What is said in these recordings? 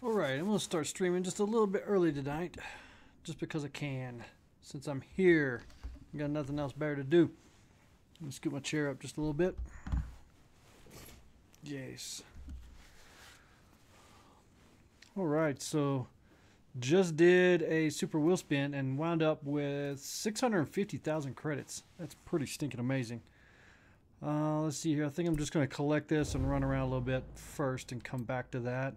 Alright, I'm going to start streaming just a little bit early tonight. Just because I can. Since I'm here, I got nothing else better to do. Let me scoot my chair up just a little bit. Yes. Alright, so just did a super wheel spin and wound up with 650,000 credits. That's pretty stinking amazing. Let's see here. I think I'm just going to collect this and run around a little bit first and come back to that.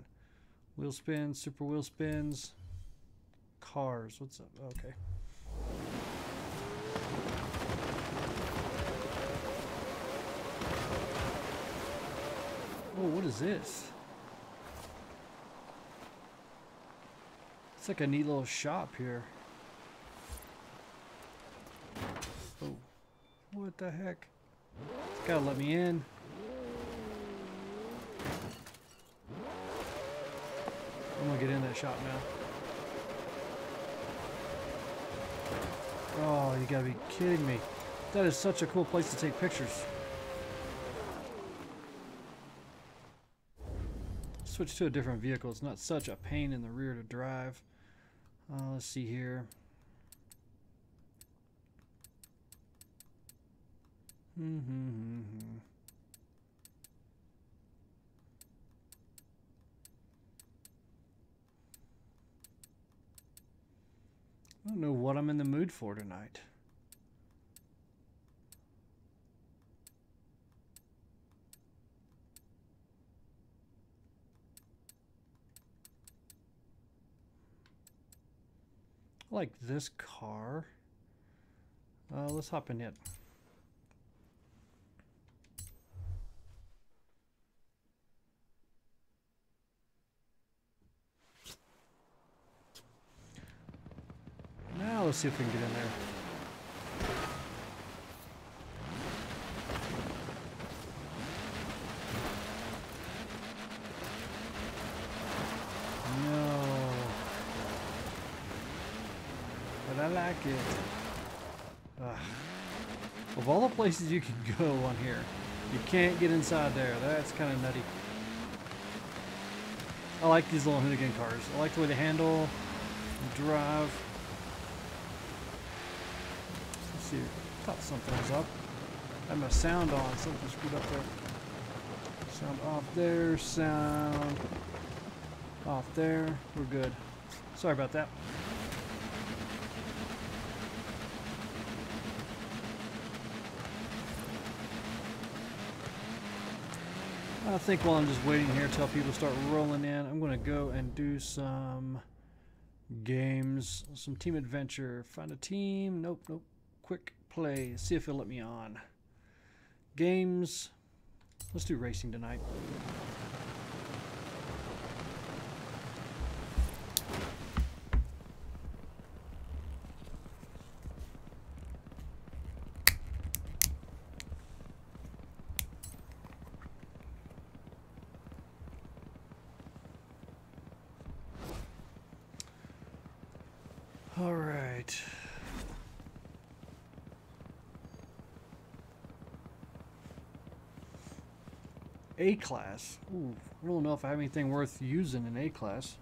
Wheel spins, super wheel spins, cars. What's up? Okay. Oh, what is this? It's like a neat little shop here. Oh, what the heck? It's gotta let me in. I'm gonna get in that shop now. Oh, you gotta be kidding me. That is such a cool place to take pictures. Switch to a different vehicle. It's not such a pain in the rear to drive. Let's see here. I don't know what I'm in the mood for tonight. I like this car. Let's hop in it. Now let's see if we can get in there. No. But I like it. Of all the places you can go on here, you can't get inside there. That's kind of nutty. I like these little hoonigan cars. I like the way they handle, drive. Let's see. I thought something was up. I had my sound on. Something screwed up there. Sound off there. Sound off there. We're good. Sorry about that. I think while I'm just waiting here till people start rolling in, I'm going to go and do some games, some team adventure. Find a team. Nope, nope. Quick play. See if it'll let me on. Games. Let's do racing tonight. All right. A class. Ooh, I don't know if I have anything worth using in A class.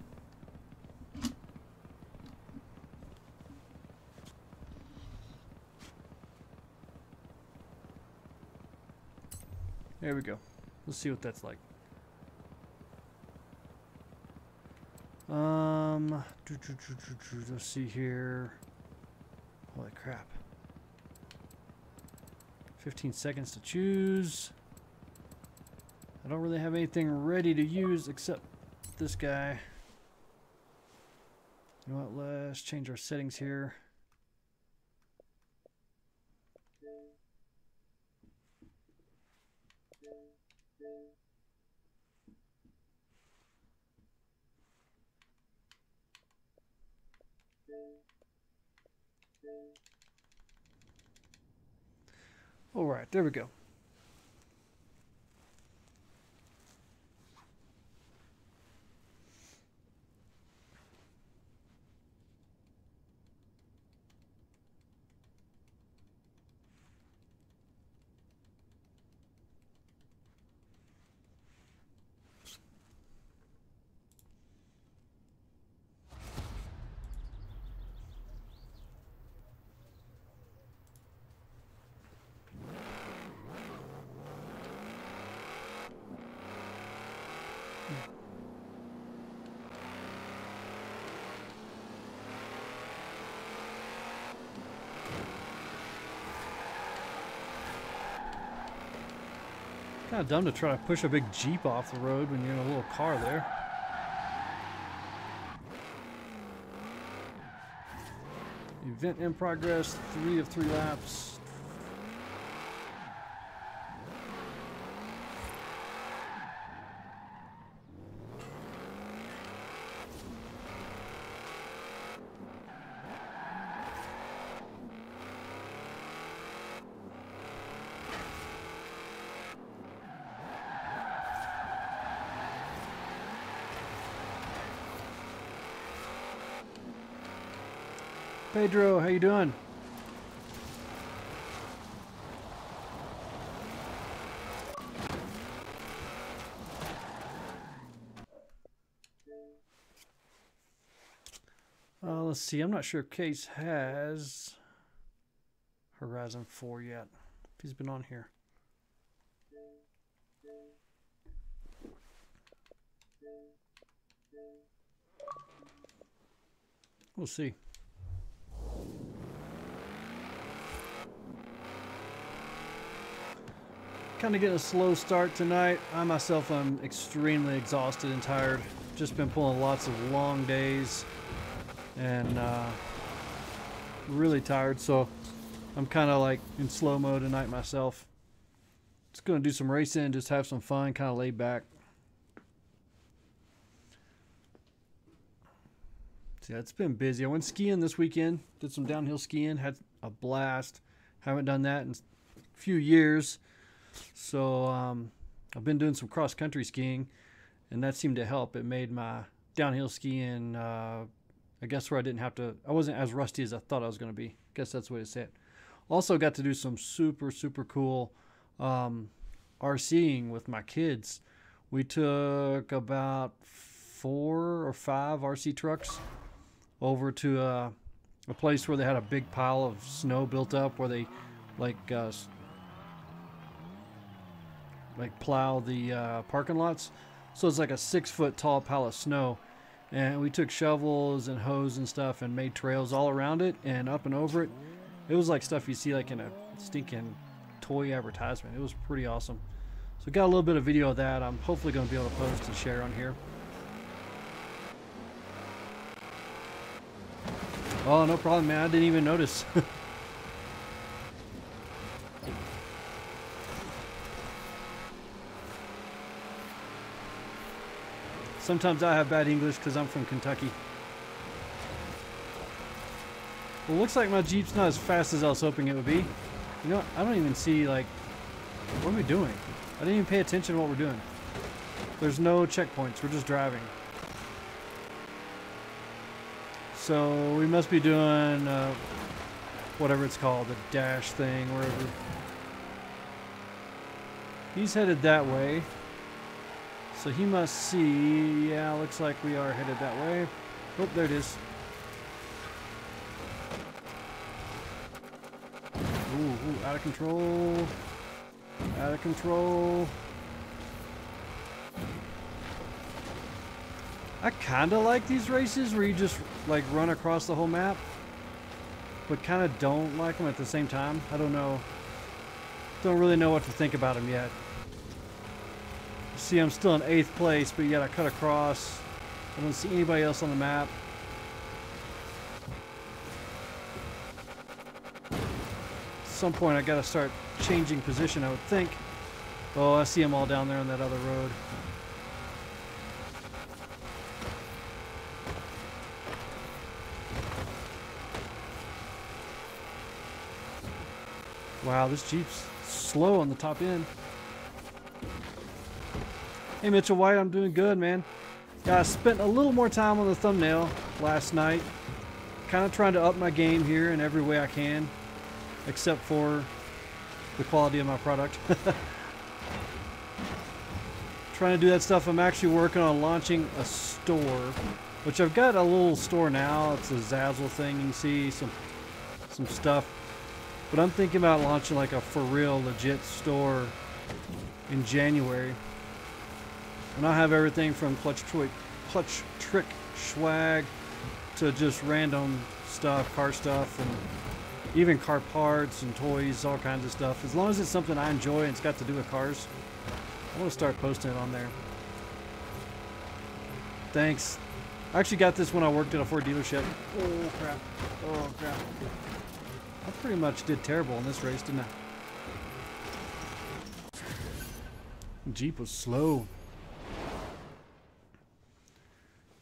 There we go. Let's see what that's like. Let's see here. Holy crap. 15 seconds to choose. I don't really have anything ready to use except this guy. You know what? Let's change our settings here. All right, there we go. Kind of dumb to try to push a big Jeep off the road when you're in a little car there. Event in progress, 3 of 3 laps. Pedro, how you doing? Let's see. I'm not sure if Case has Horizon 4 yet. If he's been on here. We'll see. Kind of getting a slow start tonight. I myself am extremely exhausted and tired. Just been pulling lots of long days and really tired, so I'm kind of like in slow mode tonight myself. Just gonna do some racing, just have some fun, kind of laid back. So yeah, it's been busy. I went skiing this weekend, did some downhill skiing, had a blast. Haven't done that in a few years. So I've been doing some cross-country skiing, and that seemed to help. It made my downhill skiing, I guess, where I wasn't as rusty as I thought I was going to be. I guess that's the way to say it. Also got to do some super cool RCing with my kids. We took about 4 or 5 RC trucks over to a place where they had a big pile of snow built up, where they like plow the parking lots. So it's like a 6-foot tall pile of snow, and we took shovels and hose and stuff and made trails all around it and up and over it. It was like stuff you see like in a stinking toy advertisement. It was pretty awesome. So got a little bit of video of that. I'm hopefully going to be able to post and share on here. Oh, no problem, man. I didn't even notice. Sometimes I have bad English because I'm from Kentucky. Well, looks like my Jeep's not as fast as I was hoping it would be. You know what? I don't even see, like, what are we doing? I didn't even pay attention to what we're doing. There's no checkpoints. We're just driving. So we must be doing whatever it's called, the dash thing, wherever. He's headed that way. So he must see, yeah, looks like we are headed that way. Oh, there it is. Ooh, out of control. Out of control. I kind of like these races where you just like run across the whole map, but kind of don't like them at the same time. I don't know. Don't really know what to think about them yet. See, I'm still in 8th place, but yet I cut across. I don't see anybody else on the map. At some point I gotta start changing position, I would think. Oh, I see them all down there on that other road. Wow, this Jeep's slow on the top end. Hey Mitchell White, I'm doing good, man. Yeah, I spent a little more time on the thumbnail last night. Kind of trying to up my game here in every way I can, except for the quality of my product. Trying to do that stuff. I'm actually working on launching a store, which I've got a little store now. It's a Zazzle thing. You can see some stuff. But I'm thinking about launching like a for real legit store in January. And I have everything from clutch trick swag to just random stuff, car stuff, and even car parts and toys, all kinds of stuff. As long as it's something I enjoy and it's got to do with cars, I want to start posting it on there. Thanks. I actually got this when I worked at a Ford dealership. Oh crap. Oh crap. I pretty much did terrible in this race, didn't I? Jeep was slow.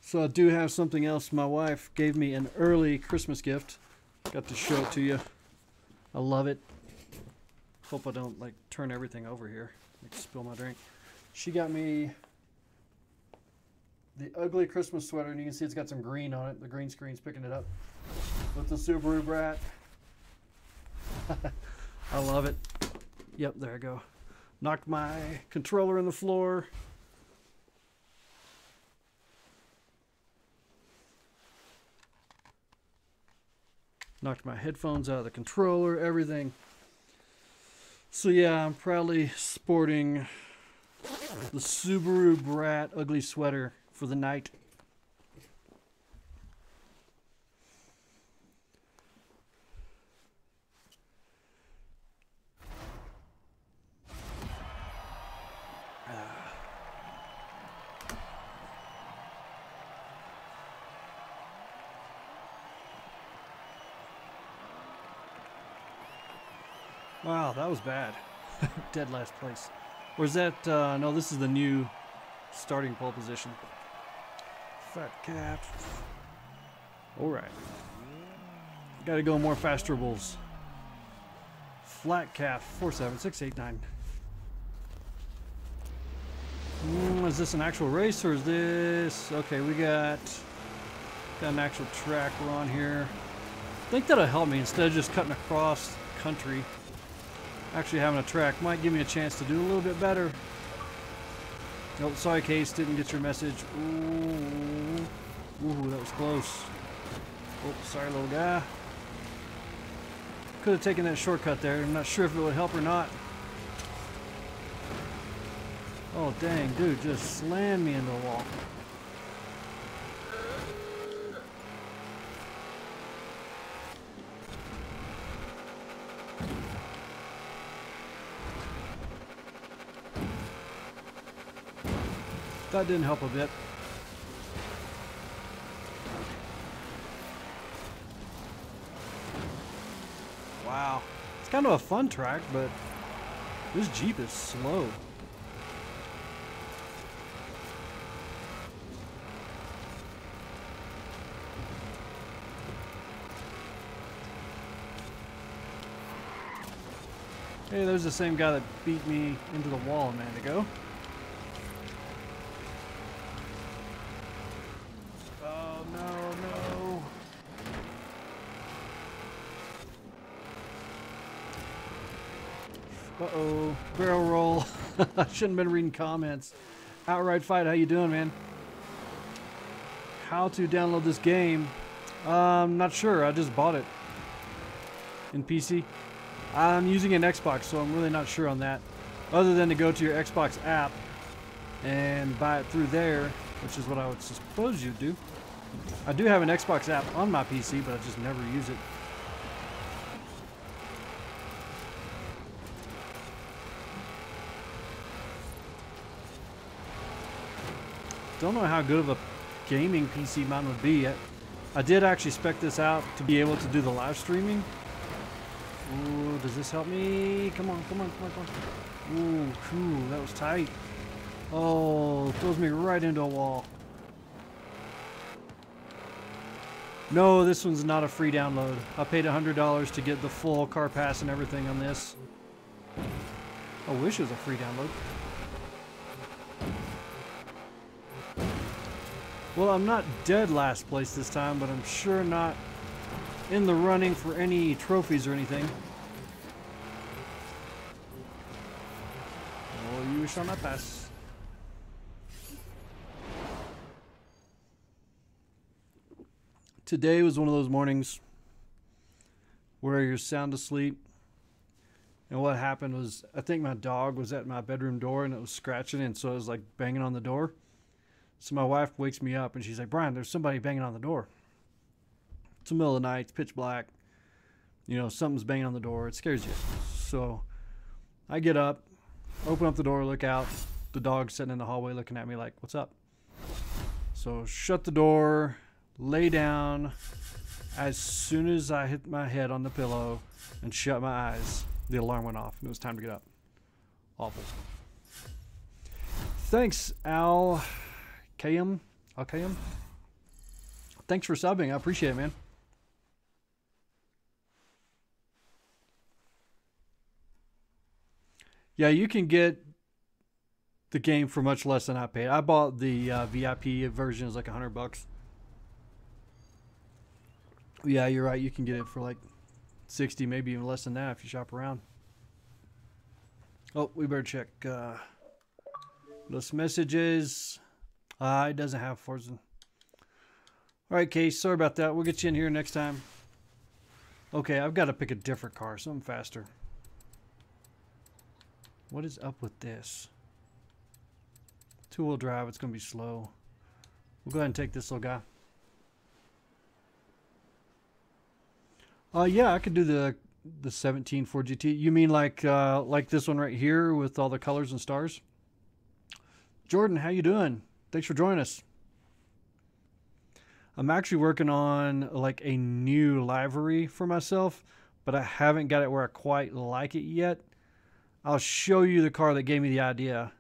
So I do have something else. My wife gave me an early Christmas gift. Got to show it to you. I love it. Hope I don't like turn everything over here. Like spill my drink. She got me the ugly Christmas sweater, and you can see it's got some green on it. The green screen's picking it up. With the Subaru Brat. I love it. Yep, there I go. Knocked my controller on the floor. Knocked my headphones out of the controller, everything. So yeah, I'm proudly sporting the Subaru Brat ugly sweater for the night. Wow, that was bad. Dead last place. Or is that, no, this is the new starting pole position. Fat cap. Alright. Gotta go more fastrables. Flat cap, 47689. Is this an actual race or is this... Okay, we got an actual track we're on here. I think that'll help me instead of just cutting across country. Actually having a track might give me a chance to do a little bit better. Oh, sorry Case, didn't get your message. Ooh, that was close. Oh, sorry little guy. Could have taken that shortcut there. I'm not sure if it would help or not. Oh dang, dude, just slammed me into the wall. That didn't help a bit. Wow. It's kind of a fun track, but this Jeep is slow. Hey, there's the same guy that beat me into the wall a minute ago. Uh-oh, barrel roll. I shouldn't have been reading comments. Outright Fight, how you doing, man? How to download this game? Not sure. I just bought it in PC. I'm using an Xbox, so I'm really not sure on that. Other than to go to your Xbox app and buy it through there, which is what I would suppose you'd do. I do have an Xbox app on my PC, but I just never use it. Don't know how good of a gaming PC mine would be. I did actually spec this out to be able to do the live streaming. Ooh, does this help me? Come on, come on, come on, come on. Ooh, cool, that was tight. Oh, throws me right into a wall. No, this one's not a free download. I paid $100 to get the full car pass and everything on this. I wish it was a free download. Well, I'm not dead last place this time, but I'm sure not in the running for any trophies or anything. Oh, you shall not pass. Today was one of those mornings where you're sound asleep And what happened was, I think my dog was at my bedroom door and it was scratching, and so it was like banging on the door. So my wife wakes me up and she's like, Brian, there's somebody banging on the door. It's the middle of the night, it's pitch black. You know, something's banging on the door. It scares you. So I get up, open up the door, look out. The dog's sitting in the hallway looking at me like, what's up? So shut the door, lay down. As soon as I hit my head on the pillow and shut my eyes, the alarm went off and it was time to get up. Awful. Thanks, Al Kayam. Thanks for subbing. I appreciate it, man. Yeah, you can get the game for much less than I paid. I bought the VIP version. It's like $100. Yeah, you're right. You can get it for like 60, maybe even less than that if you shop around. Oh, we better check those messages. It doesn't have Forza. All right, Case. Sorry about that. We'll get you in here next time. Okay, I've got to pick a different car, something faster. What is up with this? Two-wheel drive. It's going to be slow. We'll go ahead and take this little guy. Yeah, I could do the 17 Ford GT. You mean like this one right here with all the colors and stars? Jordan, how you doing? Thanks for joining us. I'm actually working on like a new livery for myself, but I haven't got it where I quite like it yet. I'll show you the car that gave me the idea.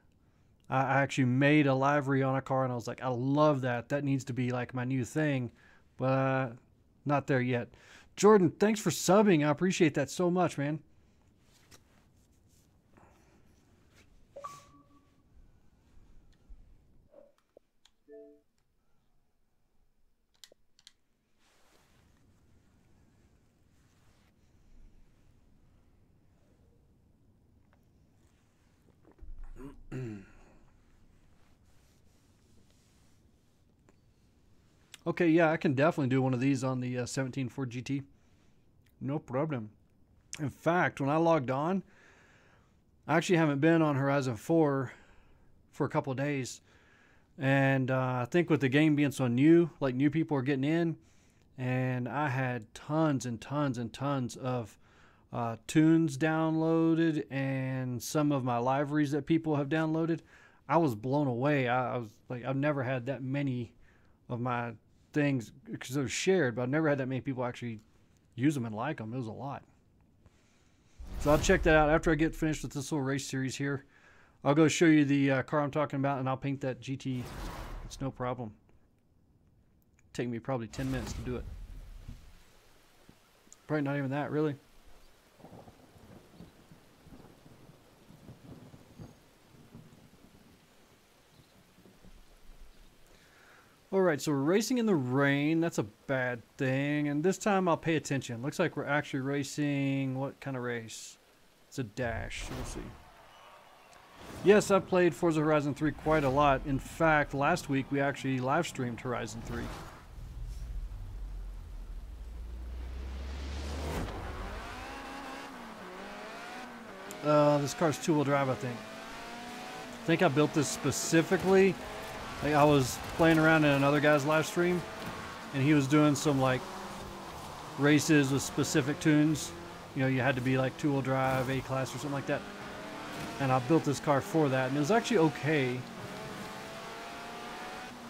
I actually made a livery on a car and I was like, I love that. That needs to be like my new thing, but not there yet. Jordan, thanks for subbing. I appreciate that so much, man. Okay, yeah, I can definitely do one of these on the 17 Ford GT. No problem. In fact, when I logged on, I actually haven't been on Horizon 4 for a couple of days. And I think with the game being so new, like new people are getting in, and I had tons and tons and tons of tunes downloaded and some of my liveries that people have downloaded. I was blown away. I was like, I've never had that many of my things because they're shared, but I've never had that many people actually use them and like them. It was a lot. So I'll check that out after I get finished with this little race series here. I'll go show you the car I'm talking about, and I'll paint that GT. It's no problem. Take me probably 10 minutes to do it. Probably not even that, really. Alright, so we're racing in the rain. That's a bad thing. And this time I'll pay attention. Looks like we're actually racing... What kind of race? It's a dash. We'll see. Yes, I've played Forza Horizon 3 quite a lot. In fact, last week we actually live streamed Horizon 3. This car's two-wheel drive, I think. I think I built this specifically. Like, I was playing around in another guy's live stream, and he was doing some like races with specific tunes. You know, you had to be like two-wheel drive, A-class or something like that. And I built this car for that, and it was actually okay.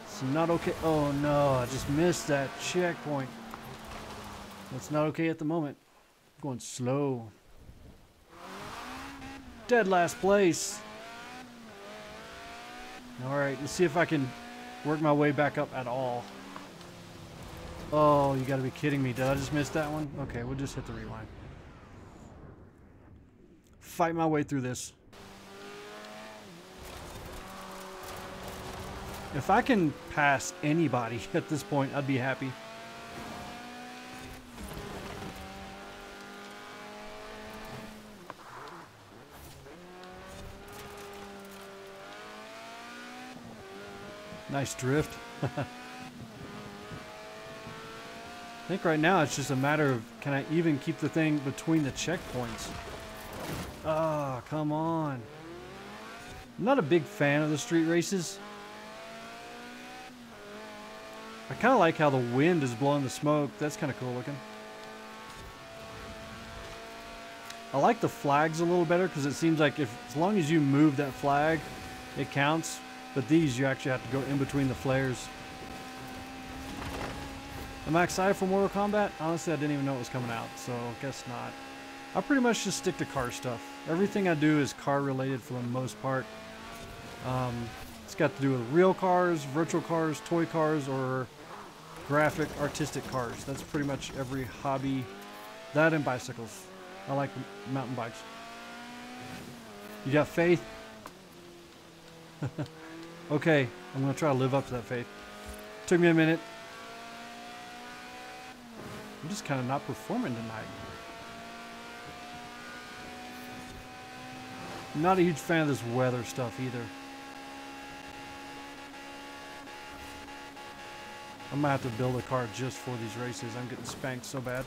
It's not okay. Oh no, I just missed that checkpoint. It's not okay at the moment. I'm going slow. Dead last place. Alright, let's see if I can work my way back up at all. Oh, you gotta be kidding me. Did I just miss that one? Okay, we'll just hit the rewind. Fight my way through this. If I can pass anybody at this point, I'd be happy. Nice drift. I think right now it's just a matter of, can I even keep the thing between the checkpoints? Ah, come on. I'm not a big fan of the street races. I kind of like how the wind is blowing the smoke. That's kind of cool looking. I like the flags a little better because it seems like as long as you move that flag, it counts. But these, you actually have to go in between the flares. Am I excited for Mortal Kombat? Honestly, I didn't even know it was coming out, so I guess not. I pretty much just stick to car stuff. Everything I do is car related for the most part. It's got to do with real cars, virtual cars, toy cars, or graphic, artistic cars. That's pretty much every hobby. That and bicycles. I like mountain bikes. You got faith? Okay, I'm going to try to live up to that faith. Took me a minute. I'm just kind of not performing tonight. I'm not a huge fan of this weather stuff either. I might have to build a car just for these races. I'm getting spanked so bad.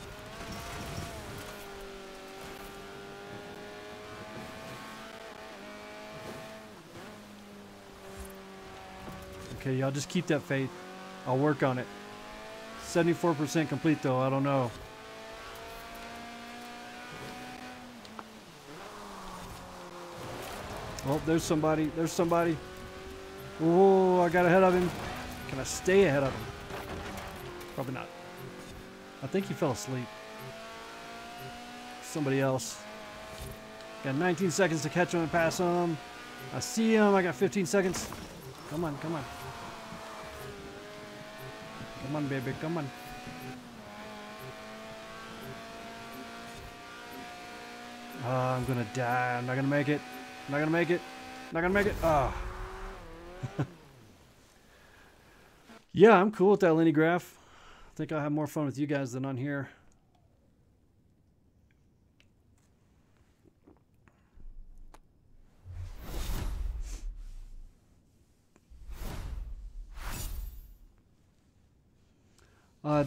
Okay, y'all just keep that faith. I'll work on it. 74% complete though, I don't know. Oh, there's somebody. There's somebody. Oh, I got ahead of him. Can I stay ahead of him? Probably not. I think he fell asleep. Somebody else. Got 19 seconds to catch him and pass him. I see him. I got 15 seconds. Come on, come on. Come on, baby, come on. I'm gonna die. I'm not gonna make it. I'm not gonna make it. I'm not gonna make it. Ah. Yeah, I'm cool with that Lenny graph. I think I'll have more fun with you guys than on here.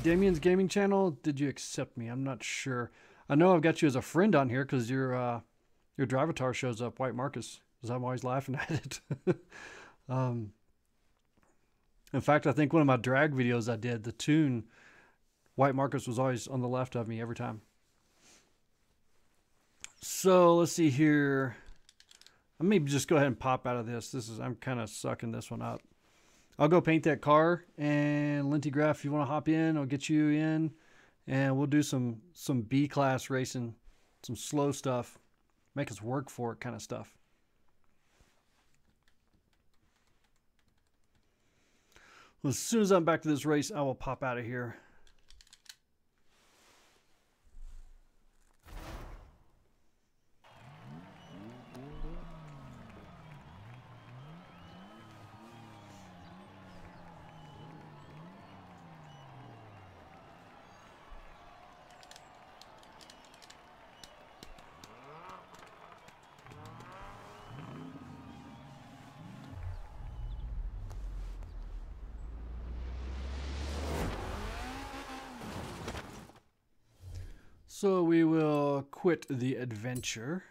Damien's gaming channel, did you accept me? I'm not sure. I know I've got you as a friend on here because your Drivatar shows up, White Marcus, because I'm always laughing at it. In fact, I think one of my drag videos I did, the tune, White Marcus was always on the left of me every time. So let's see here. I may just go ahead and pop out of this. I'm kind of sucking this one up. I'll go paint that car, and Linty Graph, if you want to hop in, I'll get you in, and we'll do some B-class racing, some slow stuff, make us work for it kind of stuff. Well, as soon as I'm back to this race, I will pop out of here. So we will quit the adventure.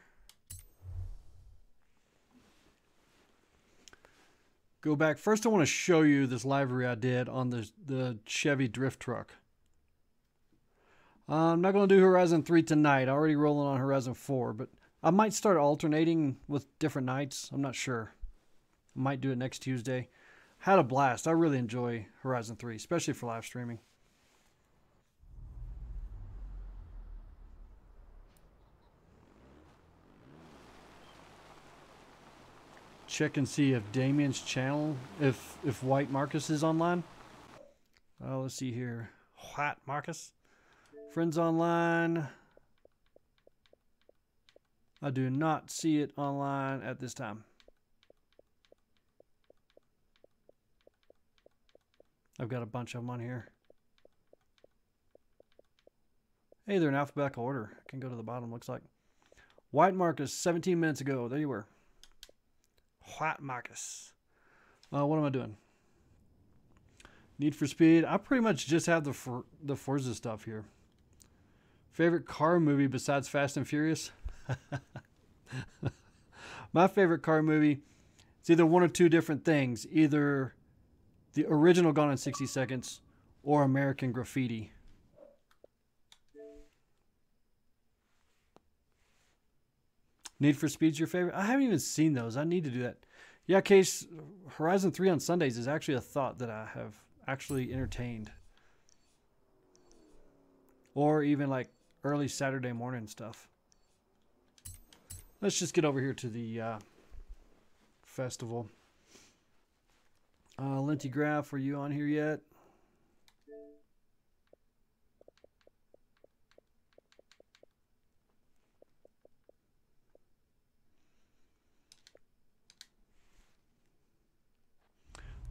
Go back. First I want to show you this livery I did on the Chevy drift truck. I'm not going to do Horizon 3 tonight. I'm already rolling on Horizon 4, but I might start alternating with different nights. I'm not sure. I might do it next Tuesday. Had a blast. I really enjoy Horizon 3, especially for live streaming. Check and see if Damien's channel, if White Marcus is online. Let's see here. White Marcus. Friends online. I do not see it online at this time. I've got a bunch of them on here. Hey, they're in alphabetical order. I can go to the bottom, looks like. White Marcus, 17 minutes ago. There you were. White Marcus. What am I doing? Need for Speed. I pretty much just have the Forza stuff here. Favorite car movie besides Fast and Furious? My favorite car movie, it's either one or two different things. Either the original Gone in 60 Seconds or American Graffiti. Need for Speed's your favorite? I haven't even seen those. I need to do that. Yeah, Case, Horizon 3 on Sundays is actually a thought that I have actually entertained. Or even like early Saturday morning stuff. Let's just get over here to the festival. Linty Graff, are you on here yet?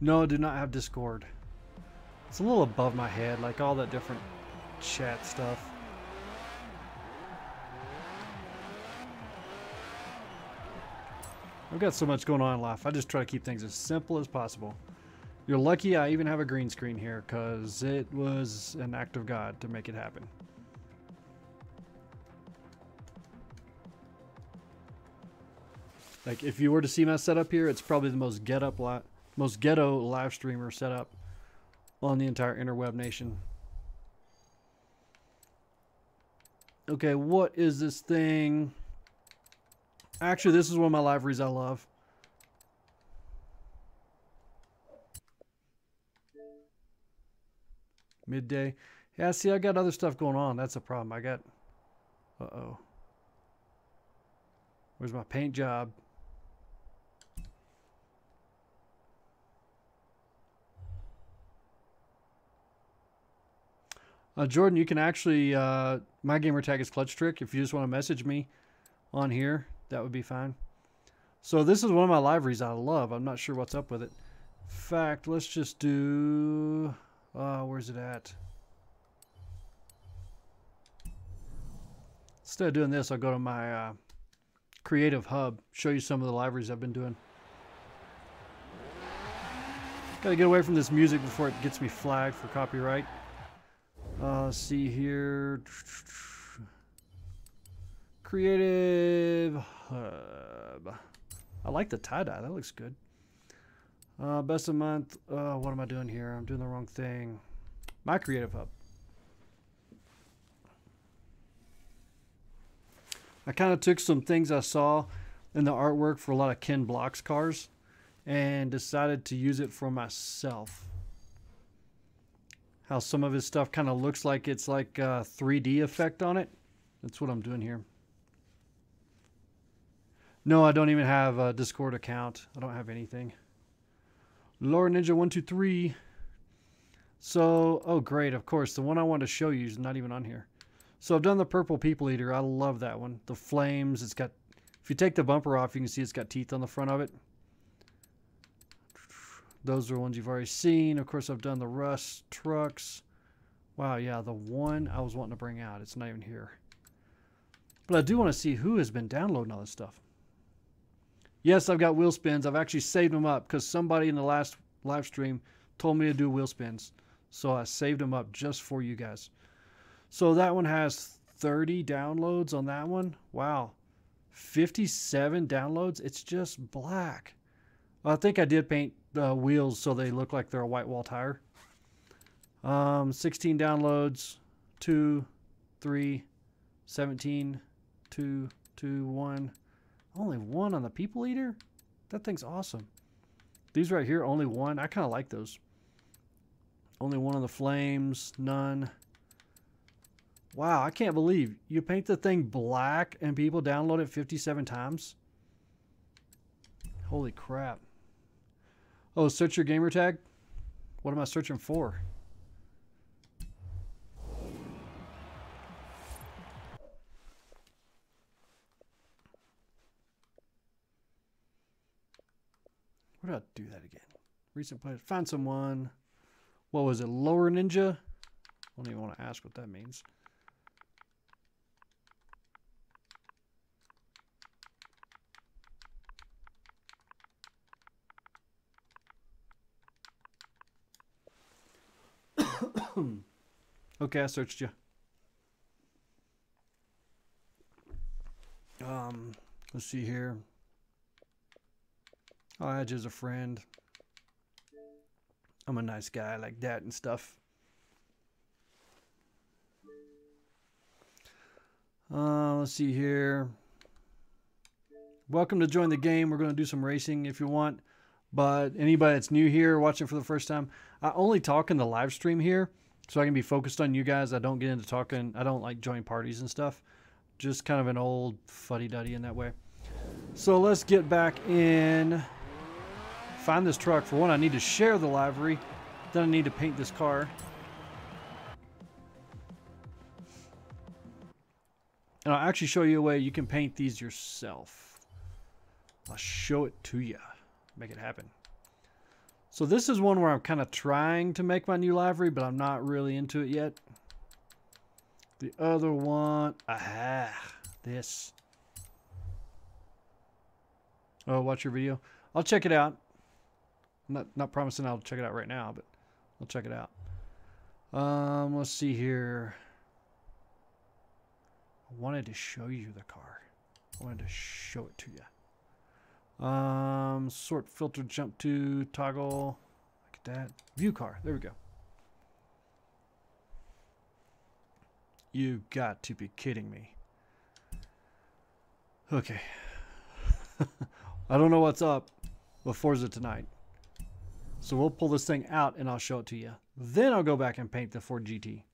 No, I do not have Discord. It's a little above my head, like all that different chat stuff. I've got so much going on in life. I just try to keep things as simple as possible. You're lucky I even have a green screen here, because it was an act of God to make it happen. Like, if you were to see my setup here, it's probably the most ghetto live streamer setup on the entire interweb nation. Okay, what is this thing? Actually, this is one of my liveries I love. Midday. Yeah, see, I got other stuff going on. That's a problem. I got... Uh-oh. Where's my paint job? Jordan, you can actually... my gamer tag is Clutch Trick. If you just want to message me on here, that would be fine. So this is one of my liveries I love. I'm not sure what's up with it. In fact, let's just do... where's it at? Instead of doing this, I'll go to my creative hub, show you some of the libraries I've been doing. Gotta get away from this music before it gets me flagged for copyright. Let's see here. Creative hub. I like the tie-dye. That looks good. Best of month. What am I doing here? I'm doing the wrong thing. My creative hub. I kind of took some things I saw in the artwork for a lot of Ken Block's cars and decided to use it for myself. How some of his stuff kind of looks like it's like a 3D effect on it. That's what I'm doing here. No, I don't even have a Discord account. I don't have anything. Laura Ninja 123. So, oh great, of course, the one I wanted to show you is not even on here. So I've done the Purple People Eater. I love that one. The flames, it's got, if you take the bumper off, you can see it's got teeth on the front of it. Those are ones you've already seen. Of course, I've done the Rust trucks. Wow, yeah, the one I was wanting to bring out. It's not even here. But I do want to see who has been downloading all this stuff. Yes, I've got wheel spins. I've actually saved them up because somebody in the last live stream told me to do wheel spins. So I saved them up just for you guys. So that one has 30 downloads on that one. Wow. 57 downloads. It's just black. I think I did paint the wheels so they look like they're a white wall tire. 16 downloads. 2, 3, 17, 2, 2, 1. Only one on the People Eater? That thing's awesome. These right here, only one. I kind of like those. Only one on the flames. None. Wow, I can't believe you paint the thing black and people download it 57 times. Holy crap. Oh, search your gamer tag? What am I searching for? Where did I do that again? Recent players. Find someone. What was it? Lower Ninja? I don't even want to ask what that means. Okay, I searched you. Let's see here. I'll add you as a friend. I'm a nice guy like that and stuff. Let's see here. Welcome to join the game. We're going to do some racing if you want. But anybody that's new here watching for the first time, I only talk in the live stream here so I can be focused on you guys. I don't get into talking. I don't like join parties and stuff. Just kind of an old fuddy-duddy in that way. So let's get back in. Find this truck. For one, I need to share the livery. Then I need to paint this car. And I'll actually show you a way you can paint these yourself. I'll show it to you. Make it happen. So this is one where I'm kind of trying to make my new livery, but I'm not really into it yet. The other one, this. Oh, watch your video. I'll check it out. I'm not promising I'll check it out right now, but I'll check it out. Let's see here. I wanted to show you the car. I wanted to show it to you. Sort, filter, jump to, toggle. Look at that. View car. There we go. You got to be kidding me. Okay. I don't know what's up with Forza tonight. So we'll pull this thing out and I'll show it to you. Then I'll go back and paint the Ford GT.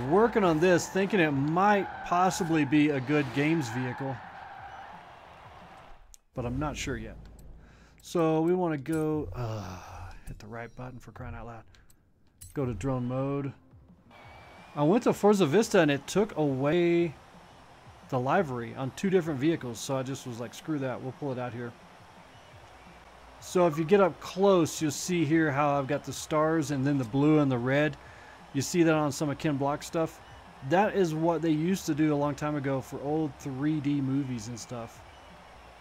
Working on this, thinking it might possibly be a good games vehicle. But I'm not sure yet. So we want to go, hit the right button for crying out loud. Go to drone mode. I went to Forza Vista and it took away the livery on 2 different vehicles. So I just was like, screw that. We'll pull it out here. So if you get up close, you'll see here how I've got the stars and then the blue and the red. You see that on some of Ken Block's stuff. That is what they used to do a long time ago for old 3D movies and stuff.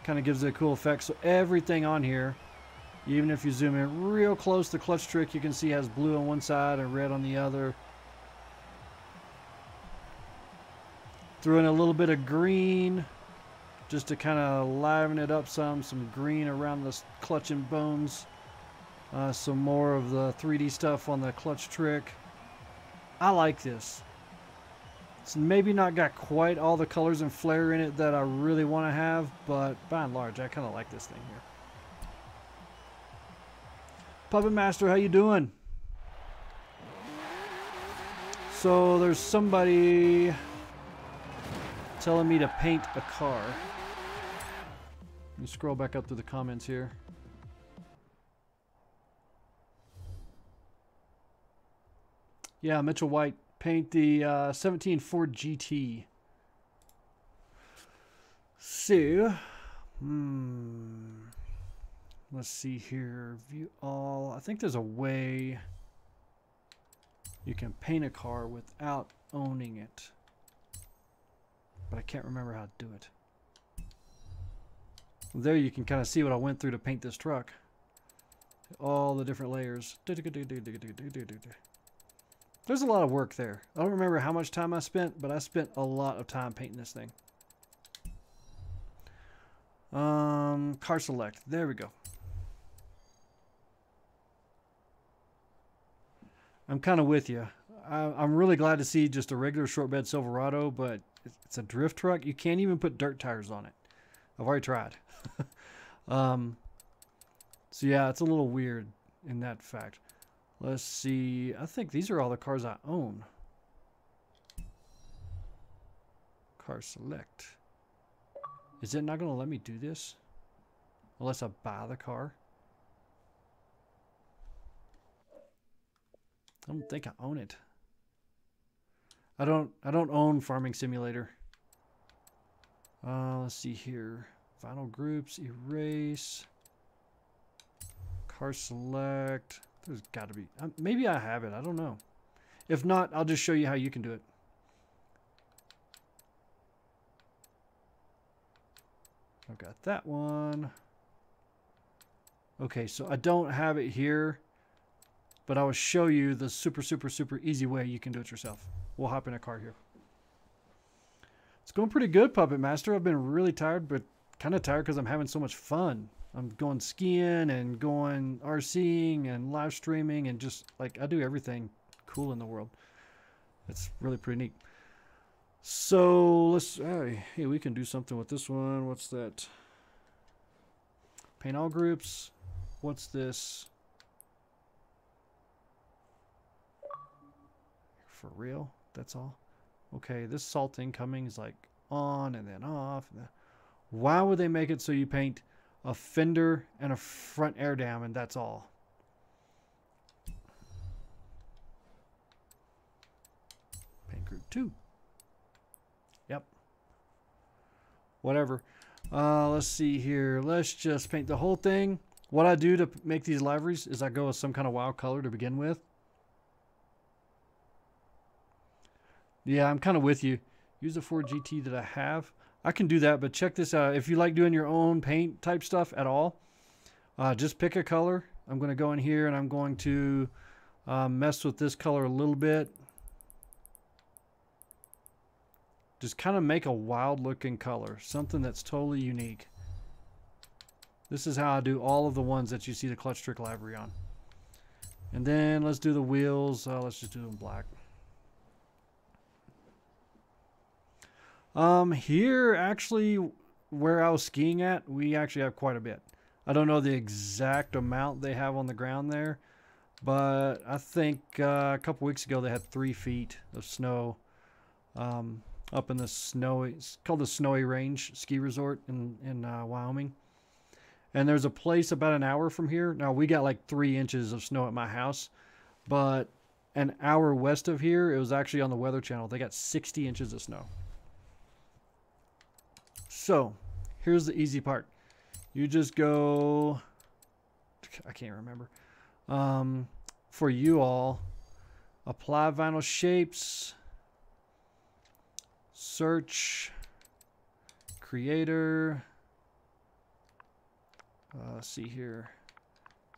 Kind of gives it a cool effect. So everything on here, even if you zoom in real close, the clutch trick you can see has blue on one side and red on the other. Threw in a little bit of green just to kind of liven it up some green around the clutch and bones. Some more of the 3D stuff on the clutch trick. I like this. It's maybe not got quite all the colors and flair in it that I really want to have, but by and large, I kind of like this thing here. Puppet Master, how you doing? So there's somebody telling me to paint a car. Let me scroll back up to the comments here. Yeah, Mitchell White, paint the 17 Ford GT. So, let's see here. View all. I think there's a way you can paint a car without owning it. But I can't remember how to do it. There you can kind of see what I went through to paint this truck. All the different layers. There's a lot of work there. I don't remember how much time I spent, but I spent a lot of time painting this thing. Car select. There we go. I'm kind of with you. I'm really glad to see just a regular short bed Silverado, but it's a drift truck. You can't even put dirt tires on it. I've already tried. So yeah, it's a little weird in that fact. Let's see. I think these are all the cars I own. Car select. Is it not going to let me do this? Unless I buy the car? I don't think I own it. I don't own Farming Simulator. Let's see here. Vinyl groups, erase. Car select. There's got to be. Maybe I have it. I don't know. If not, I'll just show you how you can do it. I've got that one. Okay, so I don't have it here, but I will show you the super easy way you can do it yourself. We'll hop in a car here. It's going pretty good, Puppet Master. I've been really tired, but kind of tired because I'm having so much fun. I'm going skiing and going RCing and live streaming and just like I do everything cool in the world. It's really pretty neat. So let's, hey, we can do something with this one. What's that? Paint all groups. What's this? For real? That's all? Okay, this salt incoming is like on and then off. And then. Why would they make it so you paint a fender and a front air dam and that's all? Paint group 2. Yep. Whatever. Let's see here. Let's just paint the whole thing. What I do to make these liveries is I go with some kind of wild color to begin with. Yeah, I'm kind of with you. Use the Ford GT that I have. I can do that, but check this out. If you like doing your own paint type stuff at all, just pick a color. I'm going to go in here and I'm going to mess with this color a little bit. Just kind of make a wild looking color. Something that's totally unique. This is how I do all of the ones that you see the clutch trick library on. And then let's do the wheels. Let's just do them black. Here, actually, where I was skiing at, we actually have quite a bit. I don't know the exact amount they have on the ground there, but I think a couple weeks ago they had 3 feet of snow up in the snowy, it's called the Snowy Range Ski Resort in Wyoming. And there's a place about an hour from here. Now, we got like 3 inches of snow at my house, but an hour west of here, it was actually on the Weather Channel. They got 60 inches of snow. So, here's the easy part. You just go, I can't remember. For you all, apply vinyl shapes, search, creator, let's see here,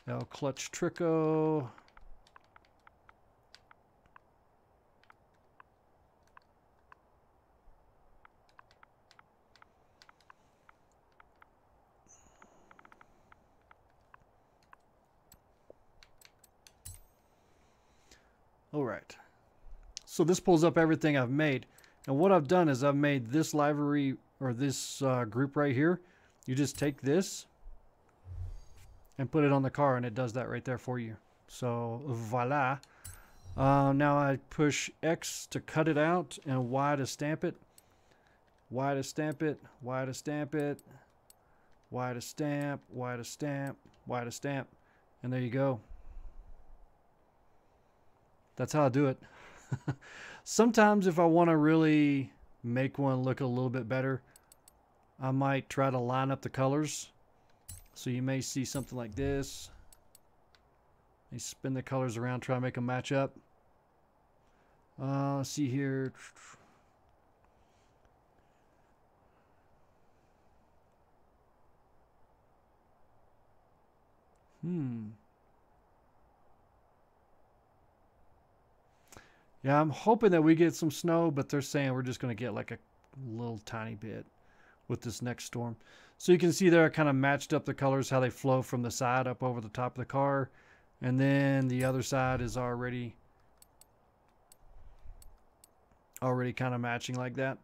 El Clutch Trico. All right, so this pulls up everything I've made, and what I've done is I've made this library or this group right here. You just take this and put it on the car and it does that right there for you. So voila. Now I push X to cut it out and Y to stamp it, Y to stamp it, Y to stamp it, Y to stamp, Y to stamp, Y to stamp, and there you go. That's how I do it. Sometimes if I want to really make one look a little bit better, I might try to line up the colors. So you may see something like this. You spin the colors around, try to make them match up. Let's see here. Yeah, I'm hoping that we get some snow, but they're saying we're just going to get like a little tiny bit with this next storm. So you can see there I kind of matched up the colors, how they flow from the side up over the top of the car. And then the other side is already kind of matching like that.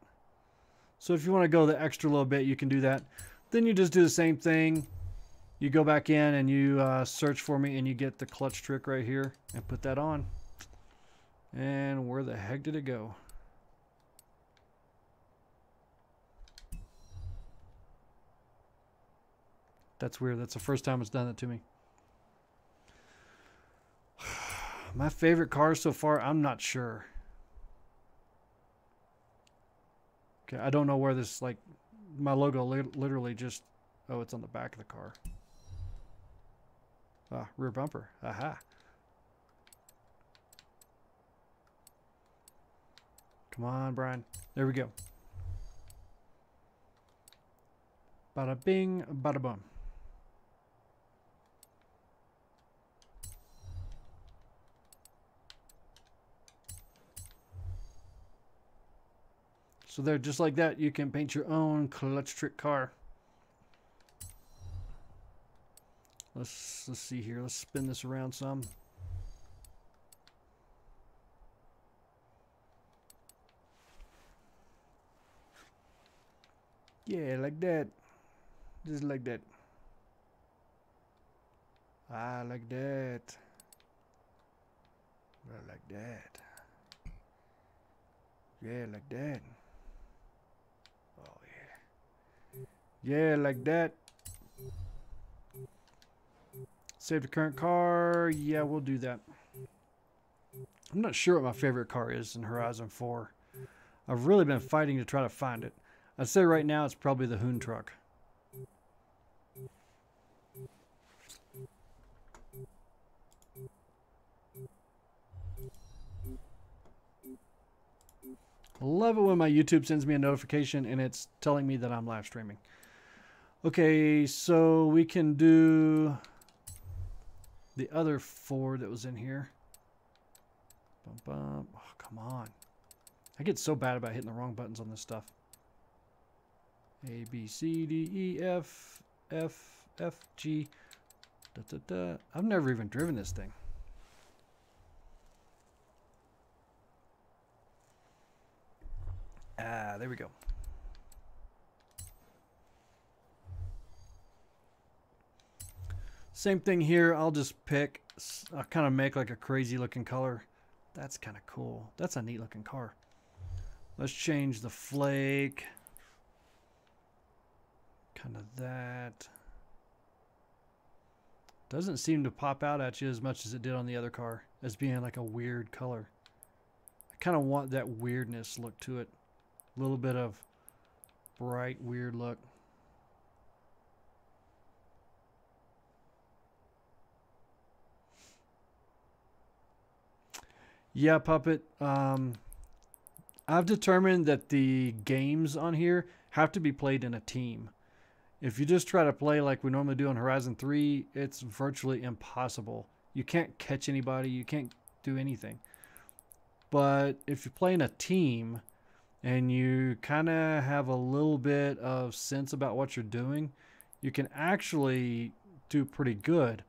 So if you want to go the extra little bit, you can do that. Then you just do the same thing. You go back in and you search for me and you get the clutch trick right here and put that on. And where the heck did it go? That's weird. That's the first time it's done that to me. My favorite car so far, I'm not sure. Okay, I don't know where this, like, my logo literally just, oh, it's on the back of the car. Ah, rear bumper. Aha. Come on, Brian. There we go. Bada bing, bada boom. So there, just like that, you can paint your own clutch trick car. Let's see here. Let's spin this around some. Yeah, like that. Just like that. Ah, like that. Like that. Yeah, like that. Oh, yeah. Yeah, like that. Save the current car. Yeah, we'll do that. I'm not sure what my favorite car is in Horizon 4. I've really been fighting to try to find it. I'd say right now it's probably the Hoon truck. I love it when my YouTube sends me a notification and it's telling me that I'm live streaming. Okay, so we can do the other 4 that was in here. Bum, bum. Oh, come on. I get so bad about hitting the wrong buttons on this stuff. A, B, C, D, E, F, F, F, G. Da, da, da. I've never even driven this thing. Ah, there we go. Same thing here. I'll just pick. I'll kind of make like a crazy looking color. That's kind of cool. That's a neat looking car. Let's change the flake. Kind of that. Doesn't seem to pop out at you as much as it did on the other car as being like a weird color. I kind of want that weirdness look to it. A little bit of bright, weird look. Yeah, Puppet. I've determined that the games on here have to be played in a team. If you just try to play like we normally do on Horizon 3, it's virtually impossible. You can't catch anybody. You can't do anything. But if you play in a team and you kind of have a little bit of sense about what you're doing, you can actually do pretty good.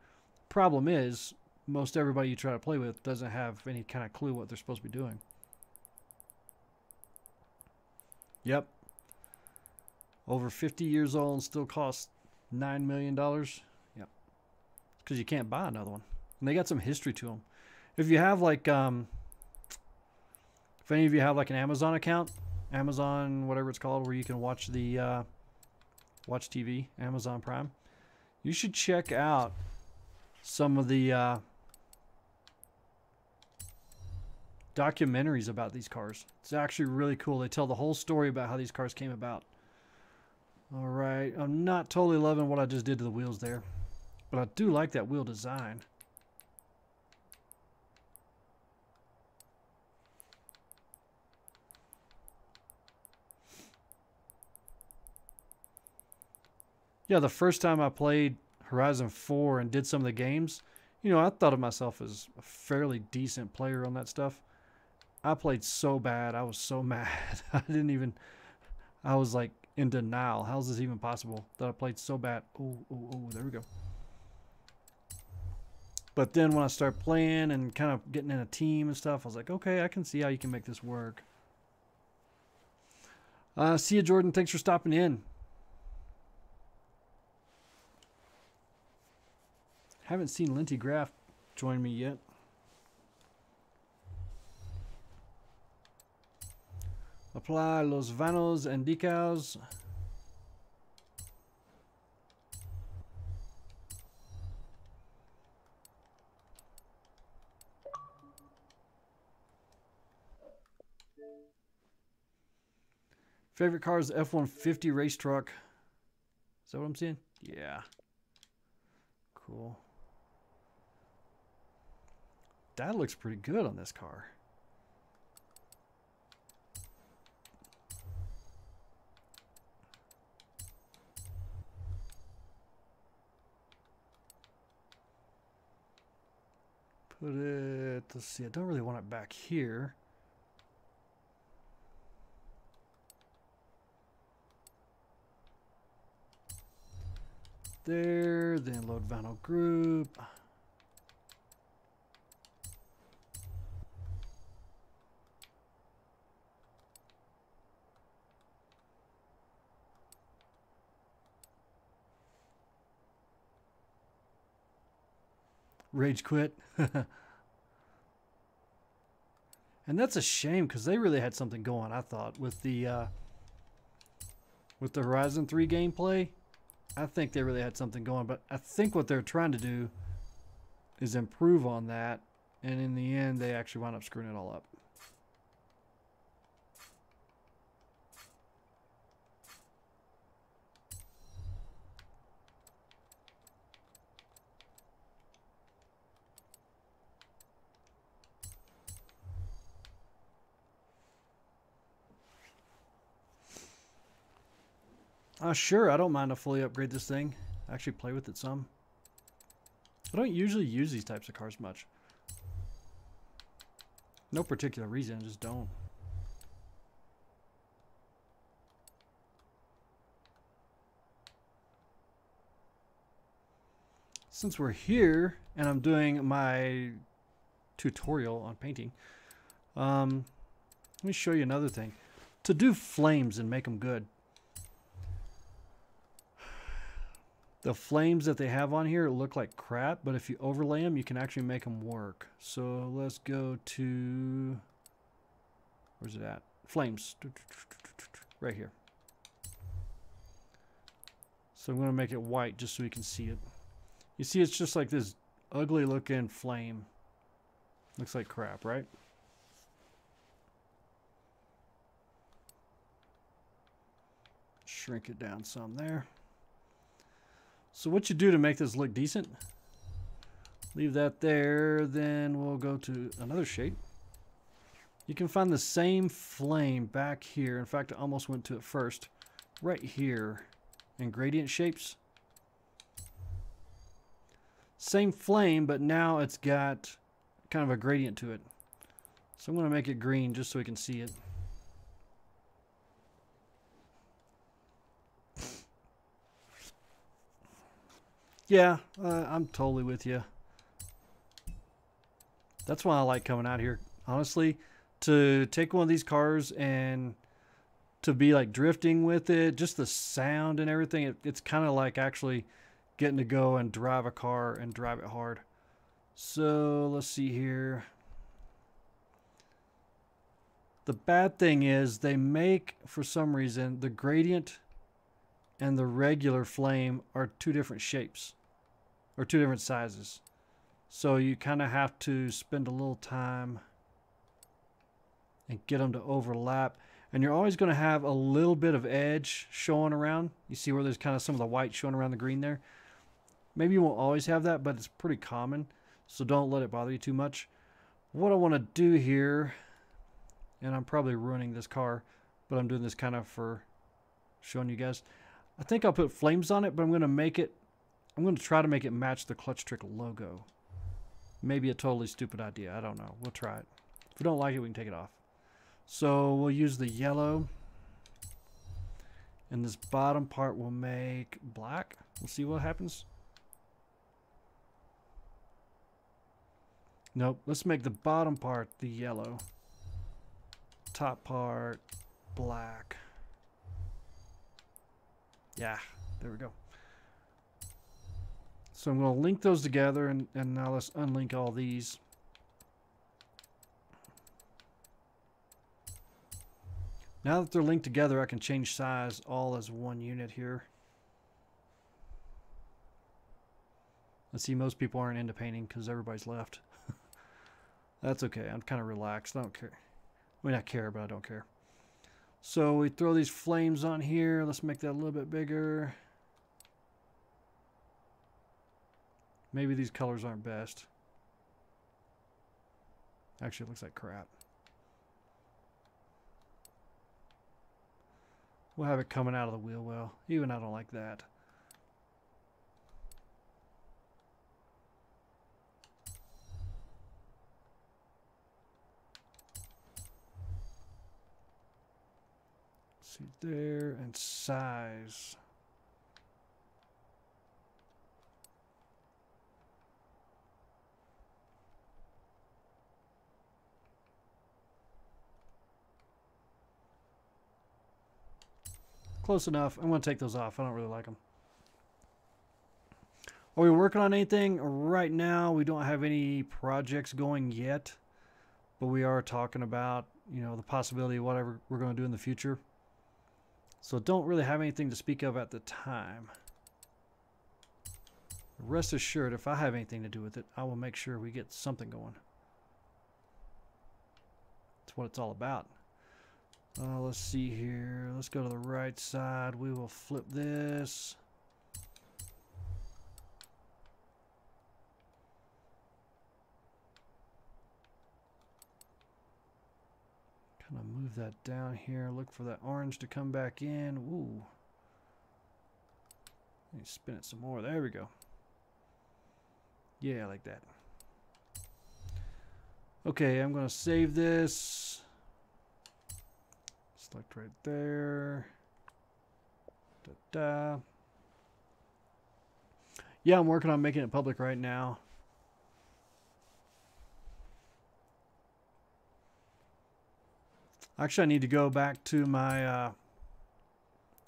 Problem is, most everybody you try to play with doesn't have any kind of clue what they're supposed to be doing. Yep. Over 50 years old and still costs $9 million. Yep. Because you can't buy another one. And they got some history to them. If you have like, if any of you have like an Amazon account, Amazon, whatever it's called, where you can watch the, watch TV, Amazon Prime, you should check out some of the documentaries about these cars. It's actually really cool. They tell the whole story about how these cars came about. All right, I'm not totally loving what I just did to the wheels there, but I do like that wheel design. Yeah, the first time I played Horizon 4 and did some of the games, you know, I thought of myself as a fairly decent player on that stuff. I played so bad. I was so mad. I was like in denial. How is this even possible that I played so bad? Oh, there we go. But then when I started playing and kind of getting in a team and stuff, I was like, okay, I can see how you can make this work. See you, Jordan. Thanks for stopping in. Haven't seen Linty Graff join me yet. Apply los vanos and decals. Favorite car is the F-150 race truck. Is that what I'm seeing? Yeah. Cool. That looks pretty good on this car. Put it, let's see, I don't really want it back here. there, then load vinyl group. Rage quit. And that's a shame because they really had something going, I thought, with the Horizon 3 gameplay. I think they really had something going, but I think what they're trying to do is improve on that, and in the end they actually wound up screwing it all up. Sure, I don't mind to fully upgrade this thing. Actually play with it some. I don't usually use these types of cars much. No particular reason, I just don't. Since we're here and I'm doing my tutorial on painting, let me show you another thing. To do flames and make them good, the flames that they have on here look like crap, but if you overlay them, you can actually make them work. So let's go to, where's it at? Flames, right here. So I'm going to make it white just so you can see it. You see, it's just like this ugly looking flame. Looks like crap, right? Shrink it down some there. So what you do to make this look decent, leave that there, then we'll go to another shape. You can find the same flame back here. In fact, I almost went to it first. Right here in gradient shapes. Same flame, but now it's got kind of a gradient to it. So I'm going to make it green just so we can see it. Yeah, I'm totally with you. That's why I like coming out here, honestly, to take one of these cars and to be like drifting with it, just the sound and everything. It's kind of like actually getting to go and drive a car and drive it hard. So let's see here. The bad thing is they make, for some reason, the gradient and the regular flame are two different shapes or two different sizes. So you kind of have to spend a little time and get them to overlap. And you're always going to have a little bit of edge showing around. You see where there's kind of some of the white showing around the green there? Maybe you won't always have that, but it's pretty common. So don't let it bother you too much. What I want to do here, and I'm probably ruining this car, but I'm doing this kind of for showing you guys. I think I'll put flames on it, but I'm going to try to make it match the Clutch Trick logo. Maybe a totally stupid idea. I don't know. We'll try it. If we don't like it, we can take it off. So we'll use the yellow. And this bottom part we'll make black. We'll see what happens. Nope. Let's make the bottom part the yellow. Top part black. Yeah, there we go. So I'm going to link those together, and now let's unlink all these. Now that they're linked together, I can change size all as one unit here. Let's see, most people aren't into painting because everybody's left. That's okay. I'm kind of relaxed. I don't care. I mean, I care, but I don't care. So we throw these flames on here. Let's make that a little bit bigger. Maybe these colors aren't best. Actually, it looks like crap. We'll have it coming out of the wheel well. Even I don't like that. See there, and size. Close enough. I'm going to take those off. I don't really like them. Are we working on anything? Right now, we don't have any projects going yet. But we are talking about, you know, the possibility of whatever we're going to do in the future. So don't really have anything to speak of at the time. Rest assured, if I have anything to do with it, I will make sure we get something going. That's what it's all about. Let's see here. Let's go to the right side. We will flip this. Kind of move that down here. Look for that orange to come back in. Ooh. Let me spin it some more. There we go. Yeah, like that. Okay, I'm going to save this. Select right there. Da-da. Yeah, I'm working on making it public right now. Actually, I need to go back to my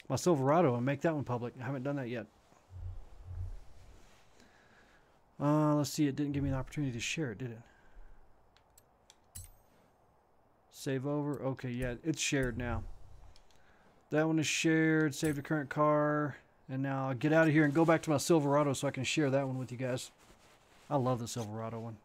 my Silverado and make that one public. I haven't done that yet. Let's see. It didn't give me the opportunity to share it, did it? Save over. Okay, yeah, it's shared now. That one is shared. Save the current car. And now I'll get out of here and go back to my Silverado so I can share that one with you guys. I love the Silverado one.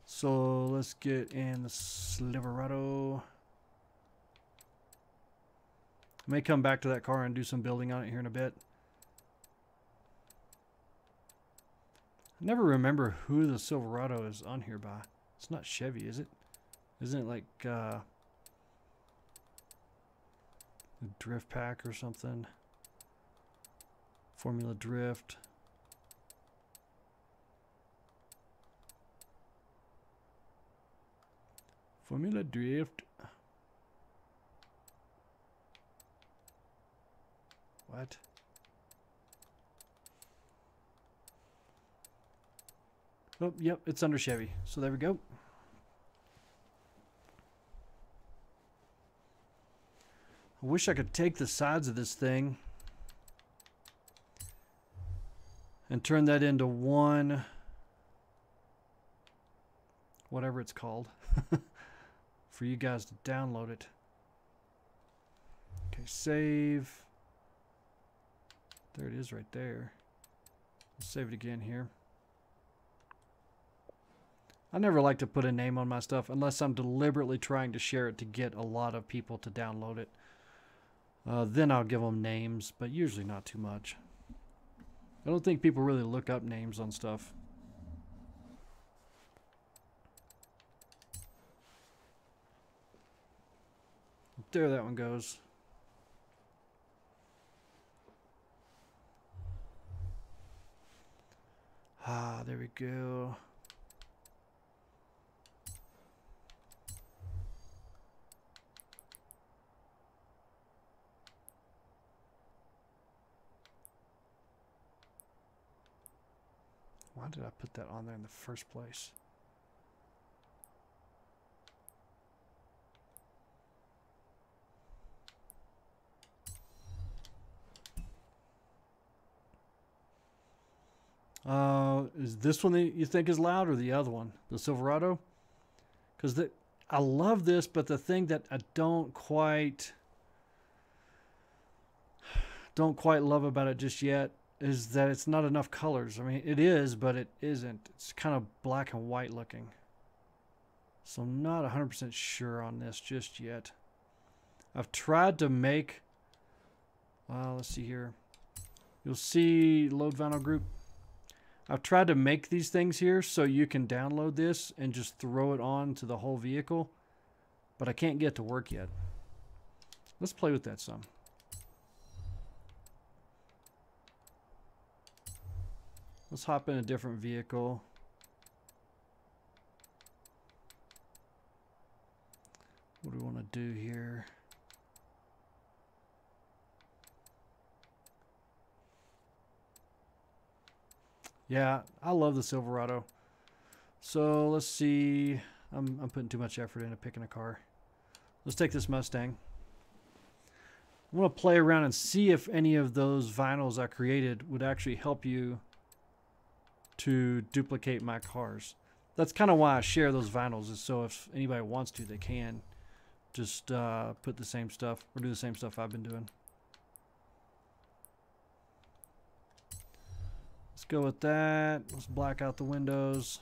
So let's get in the Silverado. I may come back to that car and do some building on it here in a bit. I never remember who the Silverado is on here by. It's not Chevy, is it? Isn't it like a Drift Pack or something? Formula Drift. Formula Drift. What? Oh, yep, it's under Chevy. So there we go. I wish I could take the sides of this thing and turn that into one, whatever it's called, for you guys to download it. Okay, save. There it is right there. Let's save it again here. I never like to put a name on my stuff unless I'm deliberately trying to share it to get a lot of people to download it. Then I'll give them names, but usually not too much. I don't think people really look up names on stuff. There that one goes. Ah, there we go. Why did I put that on there in the first place? Is this one that you think is loud or the other one, the Silverado? Because I love this, but the thing that I don't quite love about it just yet is that it's not enough colors. I mean, it is, but it isn't. It's kind of black and white looking. So I'm not 100% sure on this just yet. I've tried to make, let's see here. You'll see load vinyl group. I've tried to make these things here so you can download this and just throw it on to the whole vehicle, but I can't get it to work yet. Let's play with that some. Let's hop in a different vehicle. What do we want to do here? Yeah, I love the Silverado. So let's see. I'm putting too much effort into picking a car. Let's take this Mustang. I want to play around and see if any of those vinyls I created would actually help you to duplicate my cars. That's kind of why I share those vinyls, is so if anybody wants to, they can just put the same stuff or do the same stuff I've been doing. Let's go with that. Let's black out the windows.